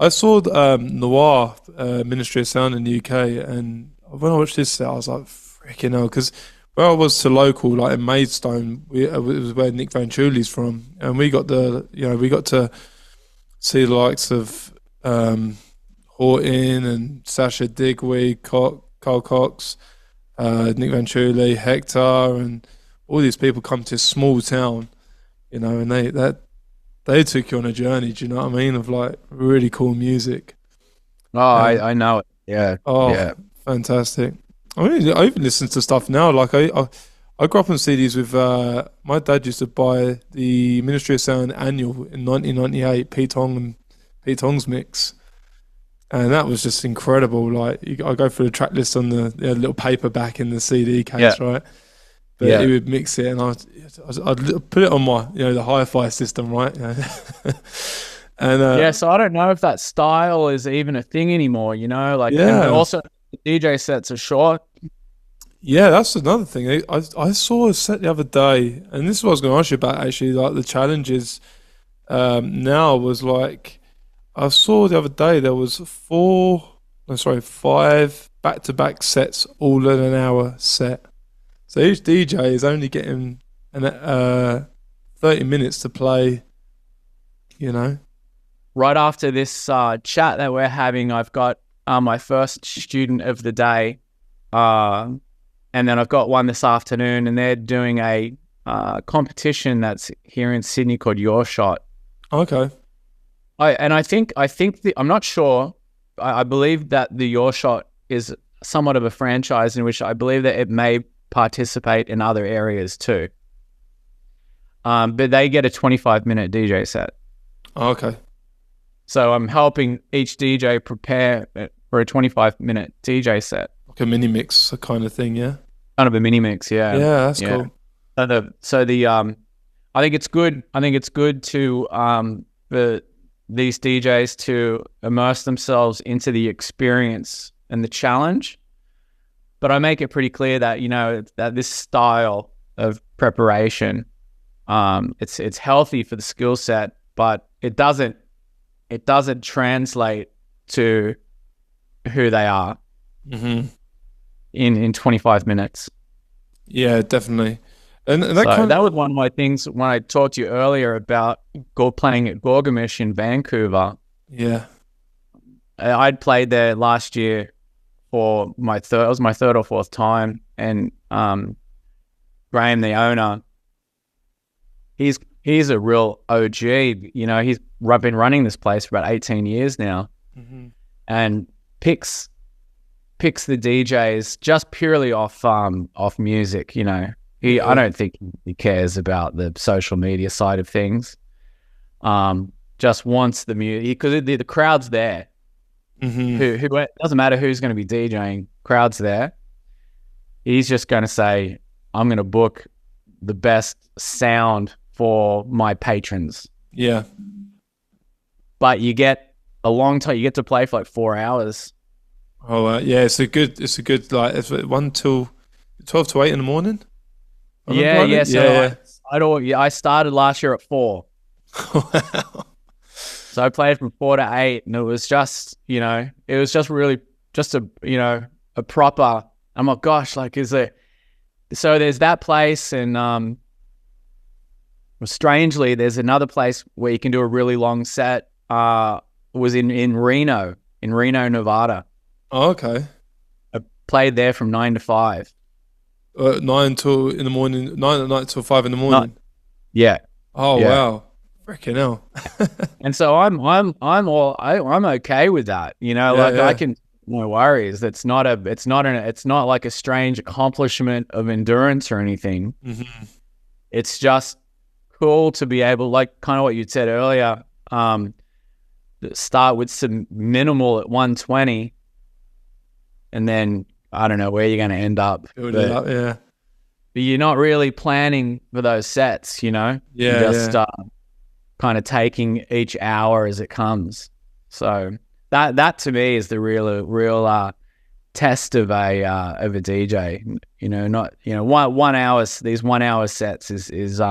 I saw Noir Ministry of Sound in the UK, and when I watched this set, I was like, freaking hell, because where I was to local, like in Maidstone, it was where Nick Van Truly's from, and we got to see the likes of Horton and Sasha Digweed, Carl Cox, Nick Van Truly, Hector, and all these people come to a small town, and they took you on a journey. Do you know what I mean? Of like really cool music. Oh, And I know it. Yeah, oh, yeah. fantastic! I even listen to stuff now. Like I grew up on CDs with my dad used to buy the Ministry of Sound annual in 1998, Pete Tong's mix. And that was just incredible. Like I go through the track list on the little paperback in the CD case, Yeah. right? But Yeah. he would mix it, and I'd put it on my the hi-fi system, right? And Yeah, so I don't know if that style is even a thing anymore, like, and yeah, also the DJ sets are short. yeah, that's another thing. I saw a set the other day, and this is what I was going to ask you about actually. Like the challenges now was like I saw the other day there was five back-to-back sets, all in an hour set. So each DJ is only getting 30 minutes to play, you know. Right after this chat that we're having, I've got my first student of the day, and then I've got one this afternoon, and they're doing a competition that's here in Sydney called Your Shot. Okay. I think I'm not sure. I believe that the Your Shot is somewhat of a franchise in which I believe that it may participate in other areas too. But they get a 25-minute DJ set. Okay. So I'm helping each DJ prepare for a 25-minute DJ set. Like a mini mix kind of thing, yeah. Kind of a mini mix, yeah. Yeah, that's cool. I think it's good. I think it's good to for these DJs to immerse themselves into the experience and the challenge. But I make it pretty clear that that this style of preparation, it's healthy for the skill set, but it doesn't translate to who they are in 25 minutes. Yeah, definitely. And that was one of my things when I talked to you earlier about playing at Gorgamish in Vancouver. Yeah. I'd played there last year for it was my third or fourth time, and Graham, the owner, he's a real OG. He's been running this place for about 18 years now, and picks the DJs just purely off music. I don't think he cares about the social media side of things. Just wants the music because the crowd's there. Who doesn't matter who's going to be DJing, crowd's there. He's just going to say, I'm going to book the best sound for my patrons. Yeah. But you get a long time. You get to play for like 4 hours. Oh yeah, it's a good like it's 1 till 12 to 8 in the morning. Yeah. So I started last year at 4. Wow. So I played from 4 to 8, and it was just, it was just really just a proper. I'm like, gosh, like so there's that place, and strangely there's another place where you can do a really long set. Was in Reno, Nevada. Oh, okay. I played there from 9 to 5. 9 till in the morning, 9 at night till 5 in the morning. Yeah. Oh yeah. Wow. Freaking hell. And so I'm okay with that. I can, no worries. It's not like a strange accomplishment of endurance or anything. It's just cool to be able, like kind of what you said earlier, start with some minimal at 120, and then I don't know where you're going to end up. Build it up, yeah. But you're not really planning for those sets, Yeah. You're just kind of taking each hour as it comes. So that to me is the real test of a DJ. Not 1 hour. These 1 hour sets is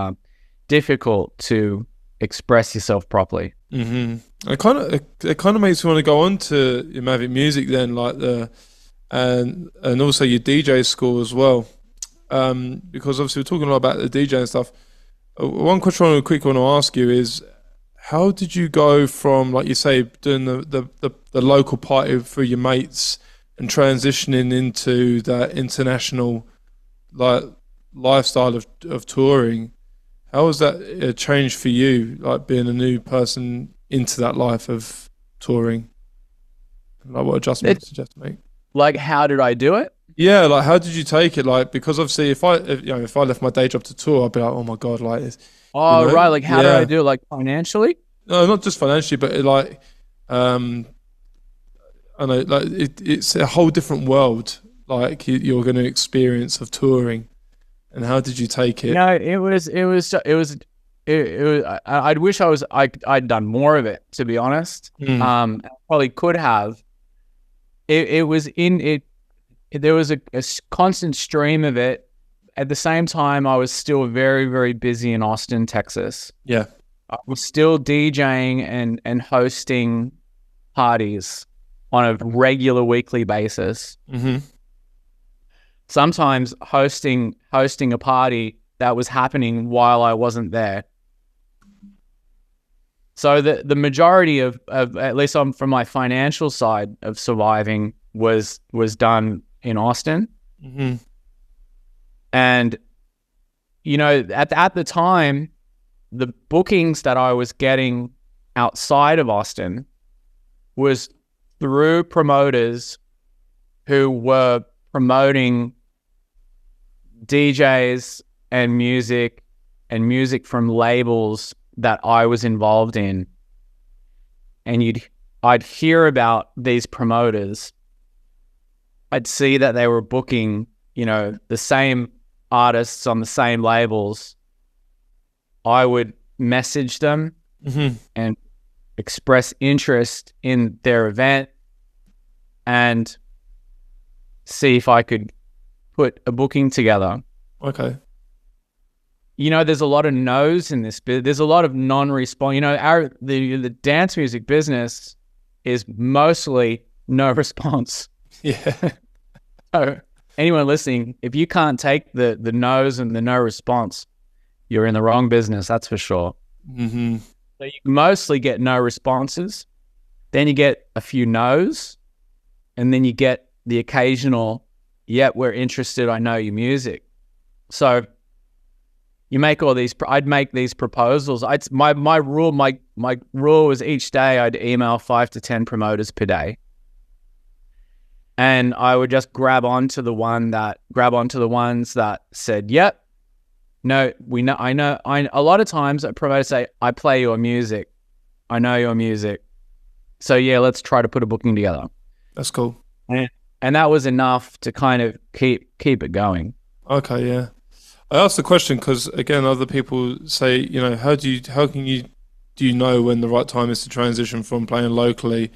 difficult to express yourself properly. It kind of makes me want to go on to your Mavic Music then, like the and also your DJ school as well. Because obviously we're talking a lot about the DJ and stuff. One question I quick want to ask you is, how did you go from, like you say, doing the local party for your mates and transitioning into that international like lifestyle of touring? How was that a change for you, like being a new person into that life of touring? Like what adjustments did you have to make? Like, how did I do it? Yeah, like how did you take it? Like because obviously if I left my day job to tour, I'd be like, oh my god, like Oh, right. Like, how did I yeah. do it? Like, financially? No, not just financially, but um, I know like it's a whole different world. Like you're going to experience of touring, and how did you take it? No, I'd wish I'd done more of it, to be honest. Probably could have. It was in it. There was a constant stream of it. At the same time, I was still very, very busy in Austin, Texas. Yeah. I was still DJing and hosting parties on a regular weekly basis. Sometimes hosting a party that was happening while I wasn't there. So the majority of at least from my financial side of surviving was done in Austin. And at the time, the bookings that I was getting outside of Austin was through promoters who were promoting DJs and music from labels that I was involved in. And I'd hear about these promoters. I'd see that they were booking, the same artists on the same labels. I would message them and express interest in their event and see if I could put a booking together. Okay. There's a lot of no's in this, but there's a lot of non-response. The dance music business is mostly no response. Yeah. So anyone listening, if you can't take the no's and the no response, you're in the wrong business, that's for sure. So you mostly get no responses, then you get a few no's, and then you get the occasional, yep, we're interested, I know your music. So you make all these, I'd make these proposals. My rule was each day I'd email 5 to 10 promoters per day. And I would just grab onto the ones that said, yep, no, a lot of times a promoter say, I play your music. I know your music. So yeah, let's try to put a booking together. That's cool. And that was enough to kind of keep it going. Okay, yeah. I asked the question because again, other people say, do you know when the right time is to transition from playing locally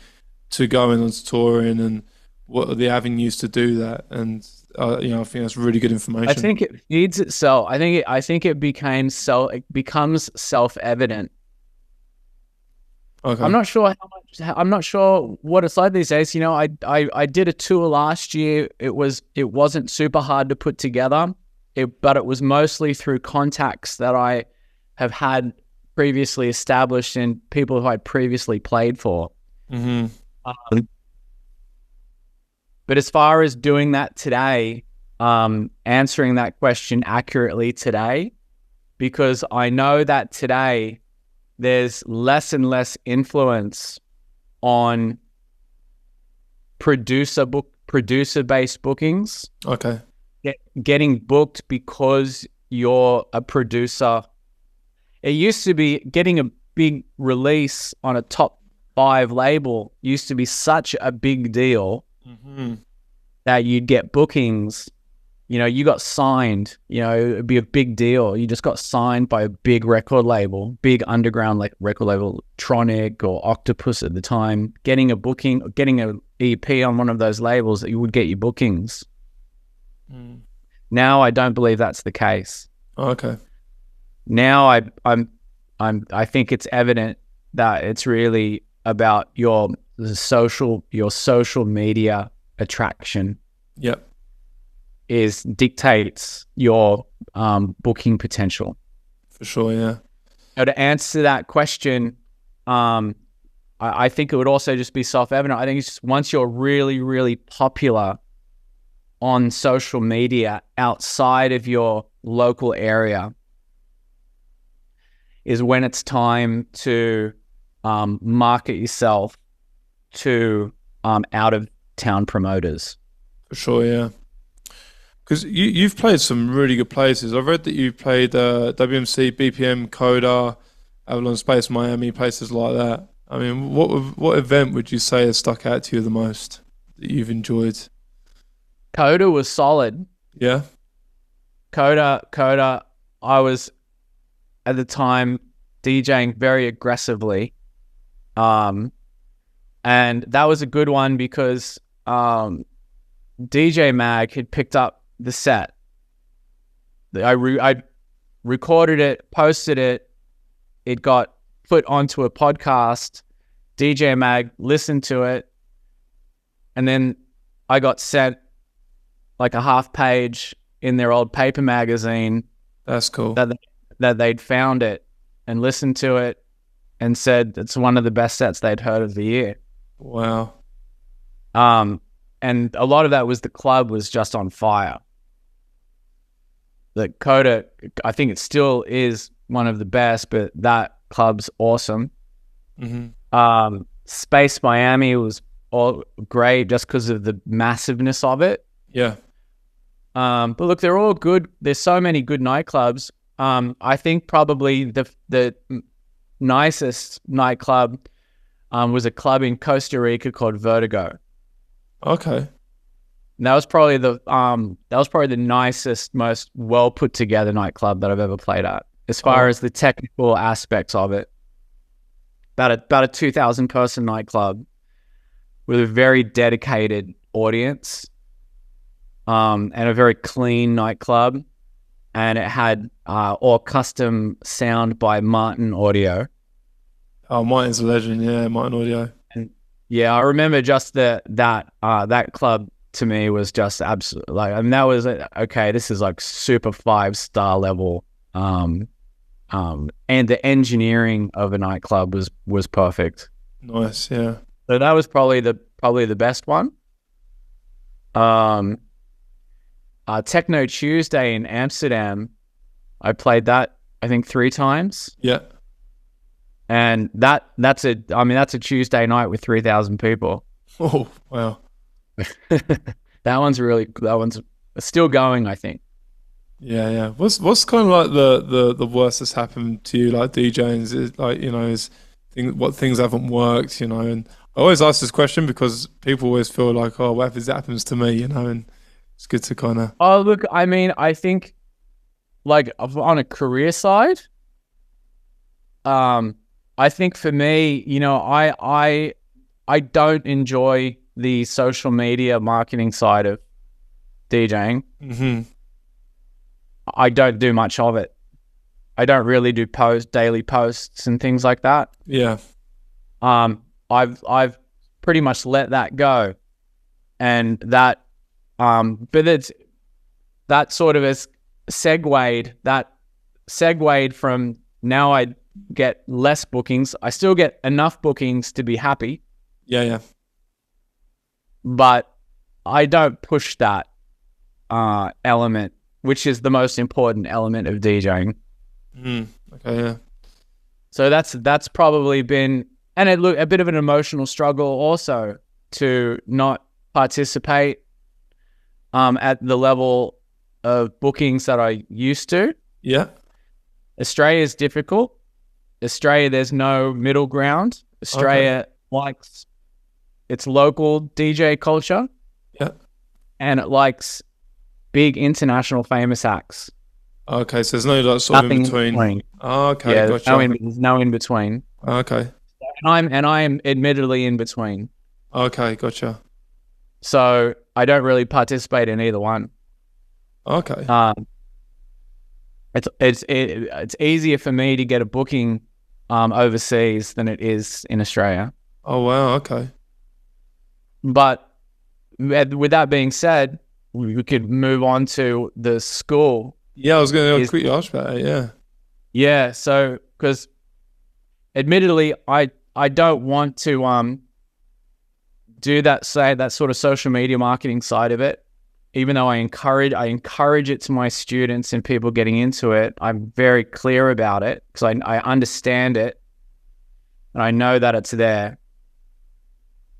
to going on to touring, and what are the avenues to do that? And I think that's really good information. I think it feeds itself. I think it becomes self-evident. Okay. I'm not sure what it's like these days. I did a tour last year. It wasn't super hard to put together. But it was mostly through contacts that I have had previously established and people who I'd previously played for. But as far as doing that today, answering that question accurately today, because I know that today there's less and less influence on producer-based bookings. Okay. Getting booked because you're a producer. It used to be getting a big release on a top 5 label used to be such a big deal that you'd get bookings. You got signed, it'd be a big deal. You just got signed by a big record label, big underground record label, Tronic or Octopus at the time. Getting a booking, getting an EP on one of those labels, that you would get your bookings. Now I don't believe that's the case. Okay. Now I think it's evident that it's really about your social media attraction. Yep. Dictates your booking potential. For sure, yeah. So to answer that question, I think it would also just be self-evident. I think it's just once you're really, really popular on social media outside of your local area is when it's time to market yourself to out-of-town promoters. For sure, yeah. Because you've played some really good places. I've read that you've played WMC, BPM, Coda, Avalon Space, Miami, places like that. I mean, what event would you say has stuck out to you the most that you've enjoyed? Coda was solid. Yeah. Coda, I was at the time DJing very aggressively. And that was a good one because DJ Mag had picked up the set. I recorded it, posted it. It got put onto a podcast. DJ Mag listened to it. And then I got sent like a half page in their old paper magazine. That's cool. That they'd found it and listened to it and said it's one of the best sets they'd heard of the year. Wow. And a lot of that was the club was just on fire. The Coda, I think it still is one of the best, but that club's awesome. Mm-hmm. Space Miami was all great just because of the massiveness of it. Yeah. But look, they're all good. There's so many good nightclubs. I think probably the nicest nightclub was a club in Costa Rica called Vertigo. Okay. And that was probably the nicest, most well put together nightclub that I've ever played at, as far as the technical aspects of it. About a 2,000 person nightclub with a very dedicated audience, and a very clean nightclub, and it had all custom sound by Martin Audio. Oh, Martin's a legend, yeah, Martin Audio. And yeah, I remember just that club to me was just absolutely like, I mean, that was okay. This is like super 5-star level, and the engineering of a nightclub was perfect. Nice, yeah. So that was probably the best one. Techno Tuesday in Amsterdam, I played that I think 3 times. Yeah. And that's a Tuesday night with 3,000 people. Oh, wow. That one's still going, I think. Yeah, yeah. What's kind of like the worst that's happened to you, like DJing? Is it like, what things haven't worked, and I always ask this question because people always feel like, oh, what if this happens to me, and it's good to kind of... Oh, look, I mean, I think like on a career side, I think for me, I don't enjoy the social media marketing side of DJing. Mm-hmm. I don't do much of it. I don't really do daily posts and things like that. Yeah. I've pretty much let that go, and that but that sort of has segued from now I get less bookings. I still get enough bookings to be happy. Yeah, yeah. But I don't push that element, which is the most important element of DJing. Okay, yeah. So that's probably been, and a bit of an emotional struggle also to not participate at the level of bookings that I used to. Yeah. Australia is difficult. Australia, there's no middle ground. Australia likes its local DJ culture. Yeah. And it likes big international famous acts. Okay, so there's no like sort Nothing of in between. Oh, okay, yeah, gotcha. There's no in between. Okay. And I am admittedly in between. Okay, gotcha. So I don't really participate in either one. Okay. It's easier for me to get a booking overseas than it is in Australia. Oh wow, okay. But with that being said, we could move on to the school. Yeah, I was going to quickly ask about it. Yeah. Yeah. So, because admittedly, I don't want to do that sort of social media marketing side of it. Even though I encourage it to my students and people getting into it, I'm very clear about it because I understand it and I know that it's there.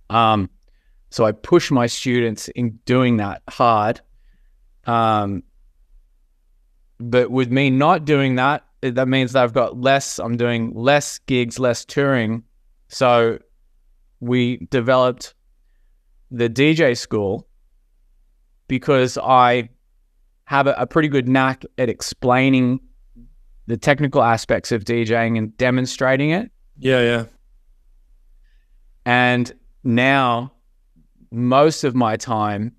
So I push my students in doing that hard. But with me not doing that, that means that I'm doing less gigs, less touring. So we developed the DJ school because I have a pretty good knack at explaining the technical aspects of DJing and demonstrating it. Yeah, yeah. And now most of my time,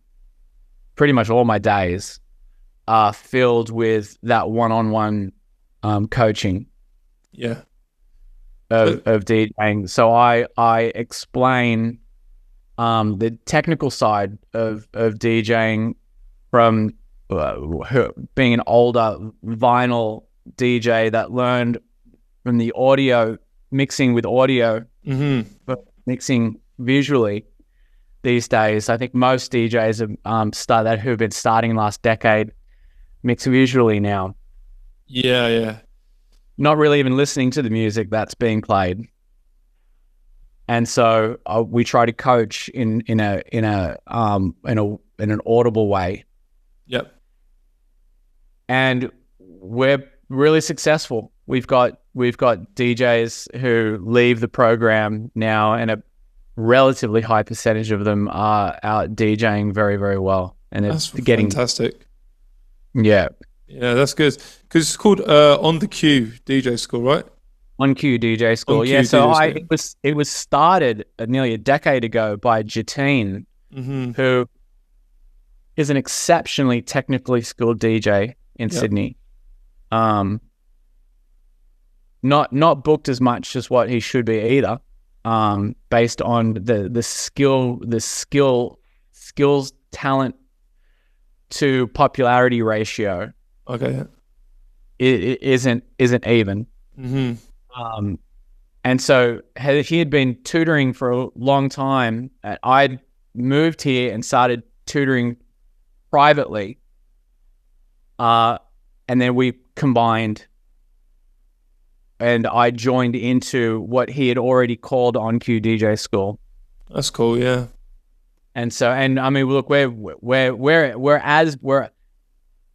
pretty much all my days, are filled with that one-on-one coaching. Yeah. Of DJing. So I explain the technical side of DJing from being an older vinyl DJ that learned from the audio, mixing with audio, but mixing visually these days. I think most DJs who've been starting last decade mix visually now. Yeah, yeah. Not really even listening to the music that's being played. And so we try to coach in an audible way. Yep. And we're really successful. We've got DJs who leave the program now, and a relatively high percentage of them are out DJing very, very well. And that's fantastic. Yeah. Yeah, that's good. Because it's called On the Q DJ School, right? On Q DJ School. Yeah, so it was started nearly a decade ago by Jatine, who is an exceptionally technically skilled DJ in Sydney. Not booked as much as what he should be either. Based on the skills talent to popularity ratio. Okay. It isn't even. And so he had been tutoring for a long time. And I'd moved here and started tutoring privately. And then we combined, and I joined into what he had already called On Q DJ School. That's cool, yeah. And so, and I mean, look, we're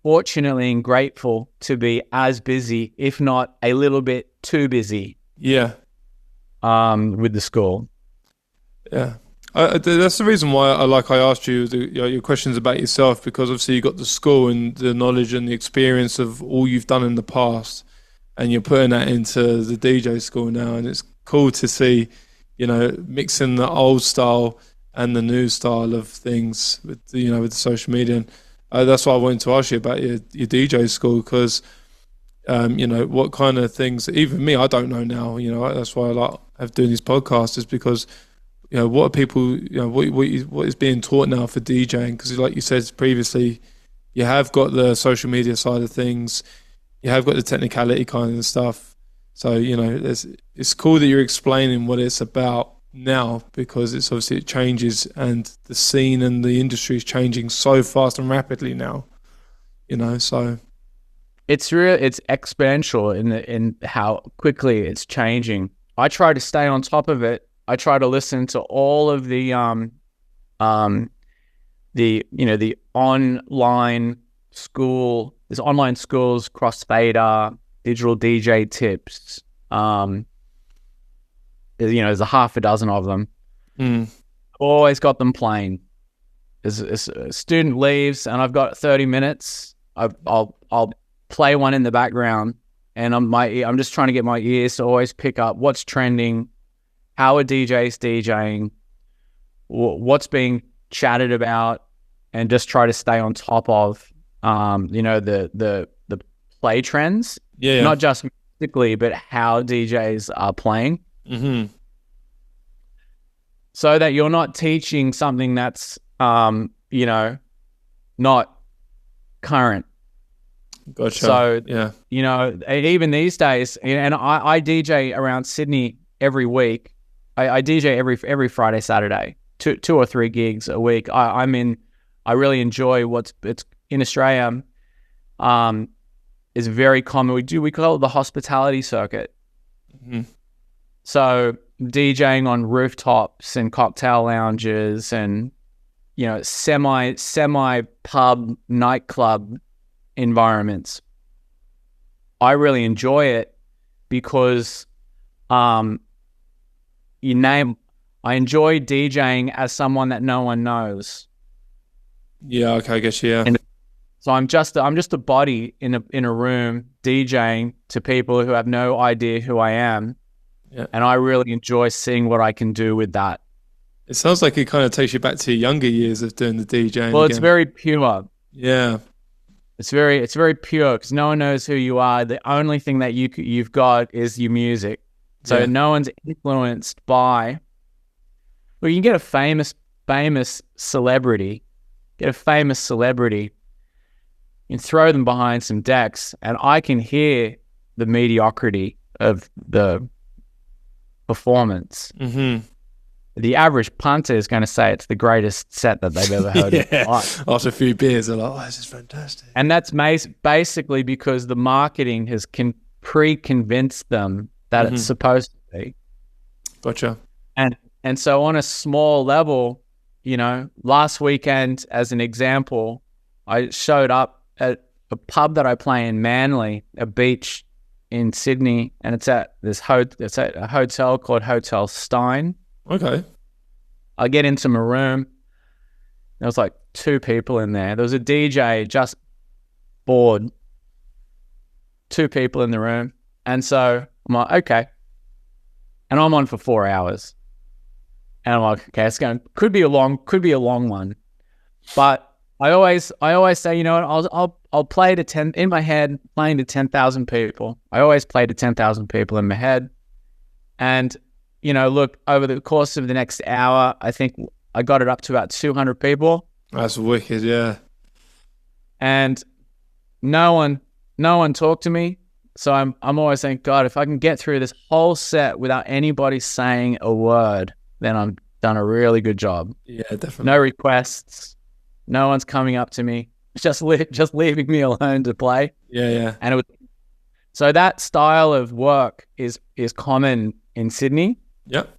fortunately and grateful to be as busy, if not a little bit too busy. Yeah. With the school. Yeah. That's the reason why I asked you your questions about yourself, because obviously you got the school and the knowledge and the experience of all you've done in the past, and you're putting that into the DJ school now, and it's cool to see, mixing the old style and the new style of things with with the social media. And that's why I wanted to ask you about your DJ school, because what kind of things, even me, I don't know now. That's why I like doing these podcasts, is because what are people, what is being taught now for DJing? Because like you said previously, you have got the social media side of things, you have got the technicality kind of stuff. So it's cool that you're explaining what it's about now, because it changes, and the scene and the industry is changing so fast and rapidly now. So it's exponential in how quickly it's changing. I try to stay on top of it. I try to listen to all of the online school. There's online schools, Crossfader, Digital DJ Tips. There's a half a dozen of them. Always got them playing. As a student leaves and I've got 30 minutes, I'll play one in the background, and I'm just trying to get my ears to always pick up what's trending, how are DJs DJing, what's being chatted about, and just try to stay on top of the play trends. Yeah. Not just artistically, but how DJs are playing. Mm-hmm. So that you're not teaching something that's, you know, not current. Gotcha. So, yeah. you know, even these days, and I DJ around Sydney every week. I DJ every Friday, Saturday, two or three gigs a week. I really enjoy it's in Australia. Is very common. We call it the hospitality circuit. Mm-hmm. So DJing on rooftops and cocktail lounges and, you know, semi pub nightclub environments. I really enjoy it because I enjoy DJing as someone that no one knows. Yeah, okay, I guess, yeah. And so I'm just a body in a room DJing to people who have no idea who I am. Yeah. And I really enjoy seeing what I can do with that. It sounds like it kind of takes you back to your younger years of doing the DJing. Well, again. it's very pure. Yeah. It's very pure because no one knows who you are. The only thing that you've got is your music. So no one's influenced by. Well, you can get a famous celebrity. And throw them behind some decks, and I can hear the mediocrity of the performance. Mm-hmm. The average punter is going to say it's the greatest set that they've ever heard in their life. After a few beers, they're like, oh, this is fantastic. And that's basically because the marketing has pre-convinced them that it's supposed to be. Gotcha. And so on a small level, you know, last weekend, as an example, I showed up at a pub that I play in Manly, a beach in Sydney, and it's at a hotel called Hotel Stein. Okay. I get into my room. There was like 2 people in there. There was a DJ just bored. 2 people in the room. And so I'm like, okay. And I'm on for 4 hours. And I'm like, okay, could be a long one. But I always say, you know what, I'll play to 10 in my head, playing to 10,000 people. I always play to 10,000 people in my head. And, you know, look, over the course of the next hour, I think I got it up to about 200 people. That's wicked, yeah. And no one talked to me. So I'm always saying, God, if I can get through this whole set without anybody saying a word, then I've done a really good job. Yeah, definitely. No requests. No one's coming up to me. Just leaving me alone to play. Yeah, yeah. And so that style of work is common in Sydney. Yep.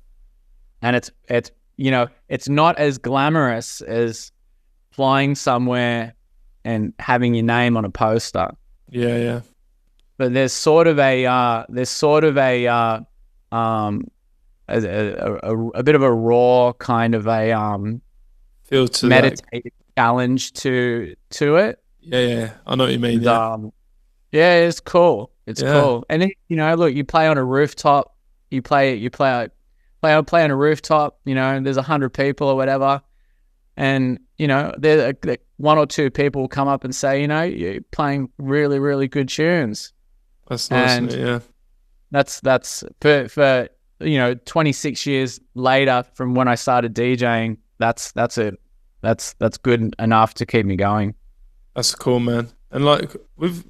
And it's you know, it's not as glamorous as flying somewhere and having your name on a poster. Yeah, yeah. But there's sort of a bit of a raw kind of a feel to meditative challenge to it. Yeah. I know what you mean. Yeah. Yeah, it's cool. It's cool. And you know, look, you play on a rooftop. You play on a rooftop. You know, there's 100 people or whatever, and you know, there 1 or 2 people will come up and say, you know, you're playing really, really good tunes. That's nice. And yeah. That's for you know, 26 years later from when I started DJing. That's good enough to keep me going. That's cool, man. And like with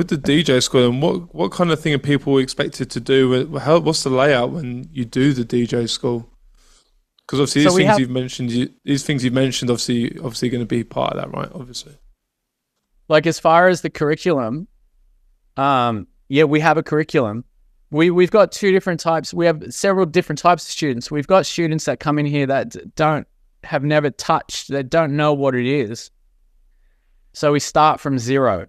the DJ school, and what kind of thing are people expected to do? What's the layout when you do the DJ school? Because obviously these things you've mentioned, obviously going to be part of that, right? Obviously. Like as far as the curriculum, yeah, we have a curriculum. We've got 2 different types. We have several different types of students. We've got students that come in here that have never touched, that don't know what it is. So we start from 0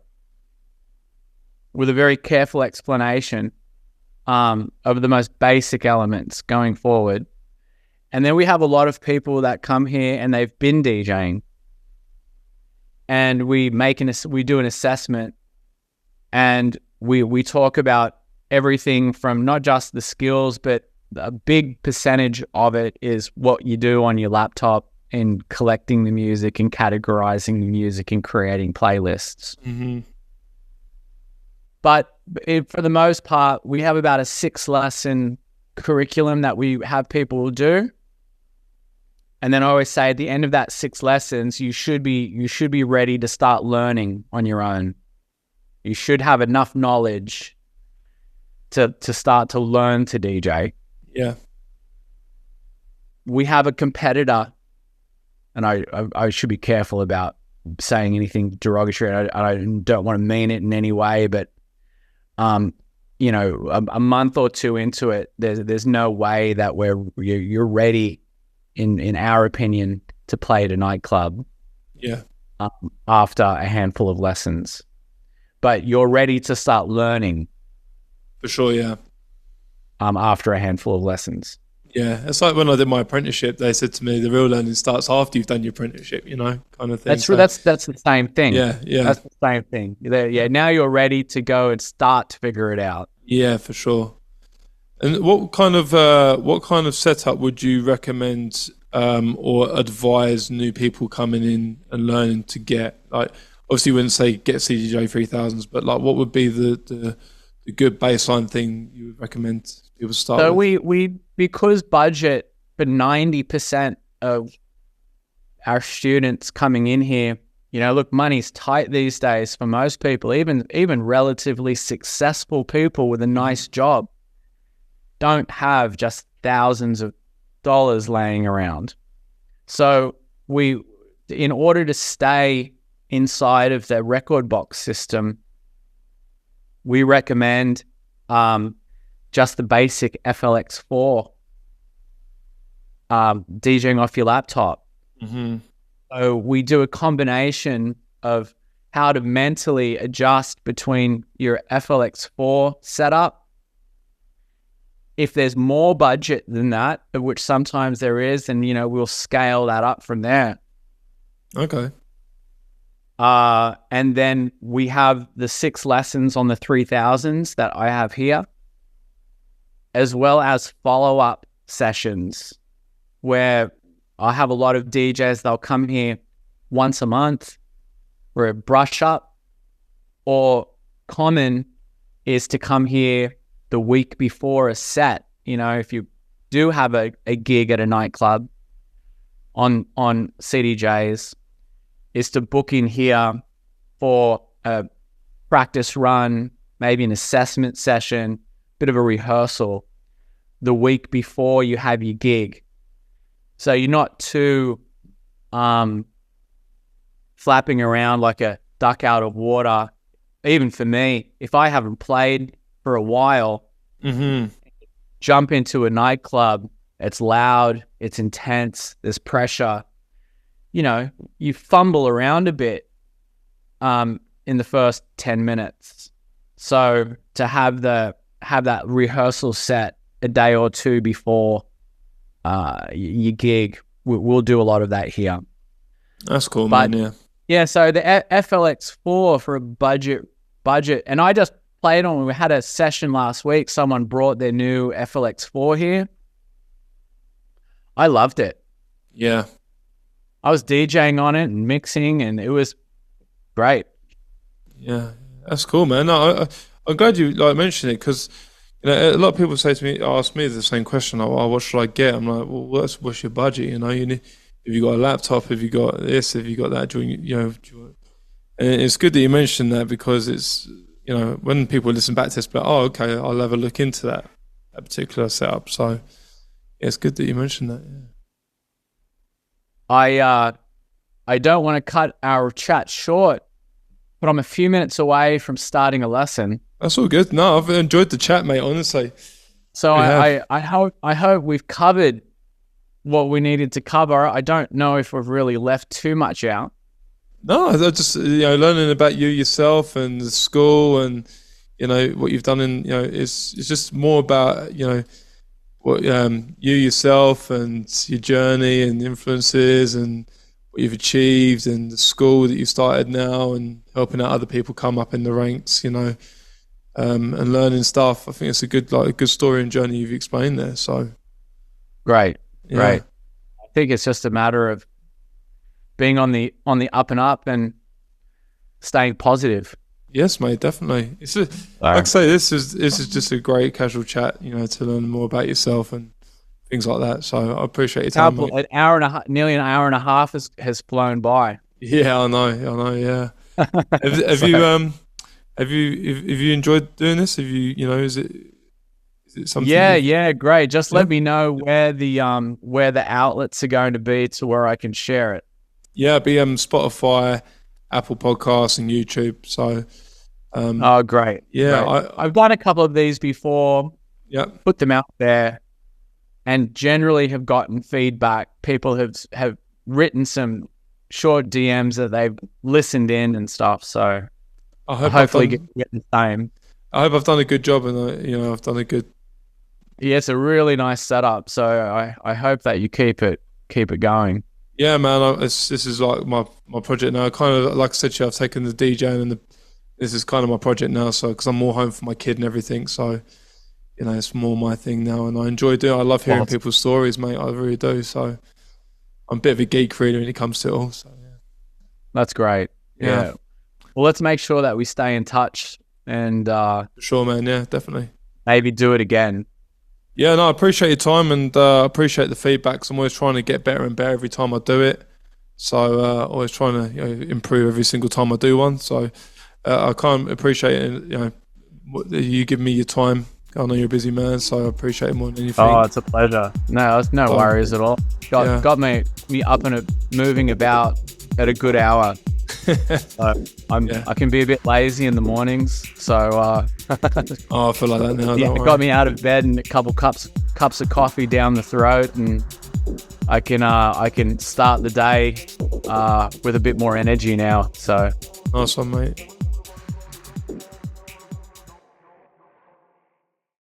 with a very careful explanation of the most basic elements going forward. And then we have a lot of people that come here and they've been DJing. And we do an assessment, and we talk about everything from not just the skills, but a big percentage of it is what you do on your laptop in collecting the music and categorizing the music and creating playlists. Mm-hmm. But for the most part, we have about a 6-lesson curriculum that we have people do. And then I always say at the end of that 6 lessons, you should be ready to start learning on your own. You should have enough knowledge to start to learn to DJ. Yeah. We have a competitor, and I should be careful about saying anything derogatory. I don't want to mean it in any way, but you know, a month or two into it, there's no way that you're ready, in our opinion, to play at a nightclub. Yeah. After a handful of lessons, but you're ready to start learning. For sure, yeah. After a handful of lessons. Yeah, it's like when I did my apprenticeship, they said to me, the real learning starts after you've done your apprenticeship, you know, kind of thing. That's true. That's the same thing. Yeah, yeah. That's the same thing. Yeah, now you're ready to go and start to figure it out. Yeah, for sure. And what kind of setup would you recommend or advise new people coming in and learning to get? Like, obviously you wouldn't say get CDJ 3000s, but like what would be the good baseline thing you would recommend people start with? So we because budget for 90% of our students coming in here, you know, look, money's tight these days for most people, even relatively successful people with a nice job don't have just thousands of dollars laying around. So in order to stay inside of the record box system, we recommend just the basic FLX4 DJing off your laptop. Mm-hmm. So we do a combination of how to mentally adjust between your FLX4 setup. If there's more budget than that, of which sometimes there is, then, you know, we'll scale that up from there. Okay. And then we have the 6 lessons on the 3000s that I have here, as well as follow-up sessions where I have a lot of DJs, they'll come here once a month for a brush up, or common is to come here the week before a set. You know, if you do have a gig at a nightclub on CDJs, is to book in here for a practice run, maybe an assessment session, bit of a rehearsal the week before you have your gig. So you're not too flapping around like a duck out of water. Even for me, if I haven't played for a while, jump into a nightclub, it's loud, it's intense, there's pressure. You know, you fumble around a bit in the first 10 minutes. So to have that rehearsal set a day or two before your gig, we'll do a lot of that here. That's cool, man. Yeah. Yeah. So the FLX4 for a budget, and I just played on. We had a session last week. Someone brought their new FLX4 here. I loved it. Yeah. I was DJing on it and mixing, and it was great. Yeah, that's cool, man. No, I'm glad you mentioned it, because you know, a lot of people ask me the same question. Like, oh, what should I get? I'm like, well, what's your budget? You know, have you got a laptop? Have you got this? Have you got that? And it's good that you mentioned that, because it's, you know, when people listen back to this, but oh, okay, I'll have a look into that particular setup. So yeah, it's good that you mentioned that. Yeah. I don't want to cut our chat short, but I'm a few minutes away from starting a lesson. That's all good. No, I've enjoyed the chat, mate, honestly. So I hope we've covered what we needed to cover. I don't know if we've really left too much out. No, I just, you know, learning about you yourself and the school, and you know what you've done, and you know, it's just more about, you know, what you yourself and your journey and influences and what you've achieved, and the school that you've started now, and helping out other people come up in the ranks, you know, and learning stuff. I think it's a good story and journey you've explained there. So great. Yeah. Great. I think it's just a matter of being on the up and up and staying positive. Yes, mate, definitely. Like I say, this is just a great casual chat, you know, to learn more about yourself and things like that. So I appreciate your time, mate. An hour and a half, nearly an hour and a half has flown by. Yeah, I know. Yeah. Have you enjoyed doing this? Have you, you know, is it something? Yeah, great. Just let me know where the outlets are going to be to where I can share it. Yeah, be Spotify, Apple Podcasts, and YouTube. So, oh, great. Yeah, great. I've done a couple of these before. Yeah, put them out there, and generally have gotten feedback. People have written some short DMs that they've listened in and stuff. So, I hope hopefully get the same. I hope I've done a good job, and I've done a good. Yeah, it's a really nice setup. So I hope that you keep it going. Yeah, man. This is like my project now. Kind of like I said to you, I've taken the DJing and this is kind of my project now. So because I'm more home for my kid and everything, so you know it's more my thing now, and I enjoy doing. I love hearing people's stories, mate. I really do. So I'm a bit of a geek really when it comes to it all. So yeah, that's great. Yeah. Well, let's make sure that we stay in touch and sure, man. Yeah, definitely. Maybe do it again. Yeah, no, I appreciate your time and appreciate the feedback. 'Cause I'm always trying to get better and better every time I do it. So always trying to improve every single time I do one. So I can't appreciate it. You give me your time. I know you're a busy man, so I appreciate it more than anything. Oh, it's a pleasure. No worries at all. Got me up and moving about at a good hour. So I can be a bit lazy in the mornings, so I feel like that now. It got me out of bed and a couple cups of coffee down the throat, and I can start the day with a bit more energy now. So nice one, mate.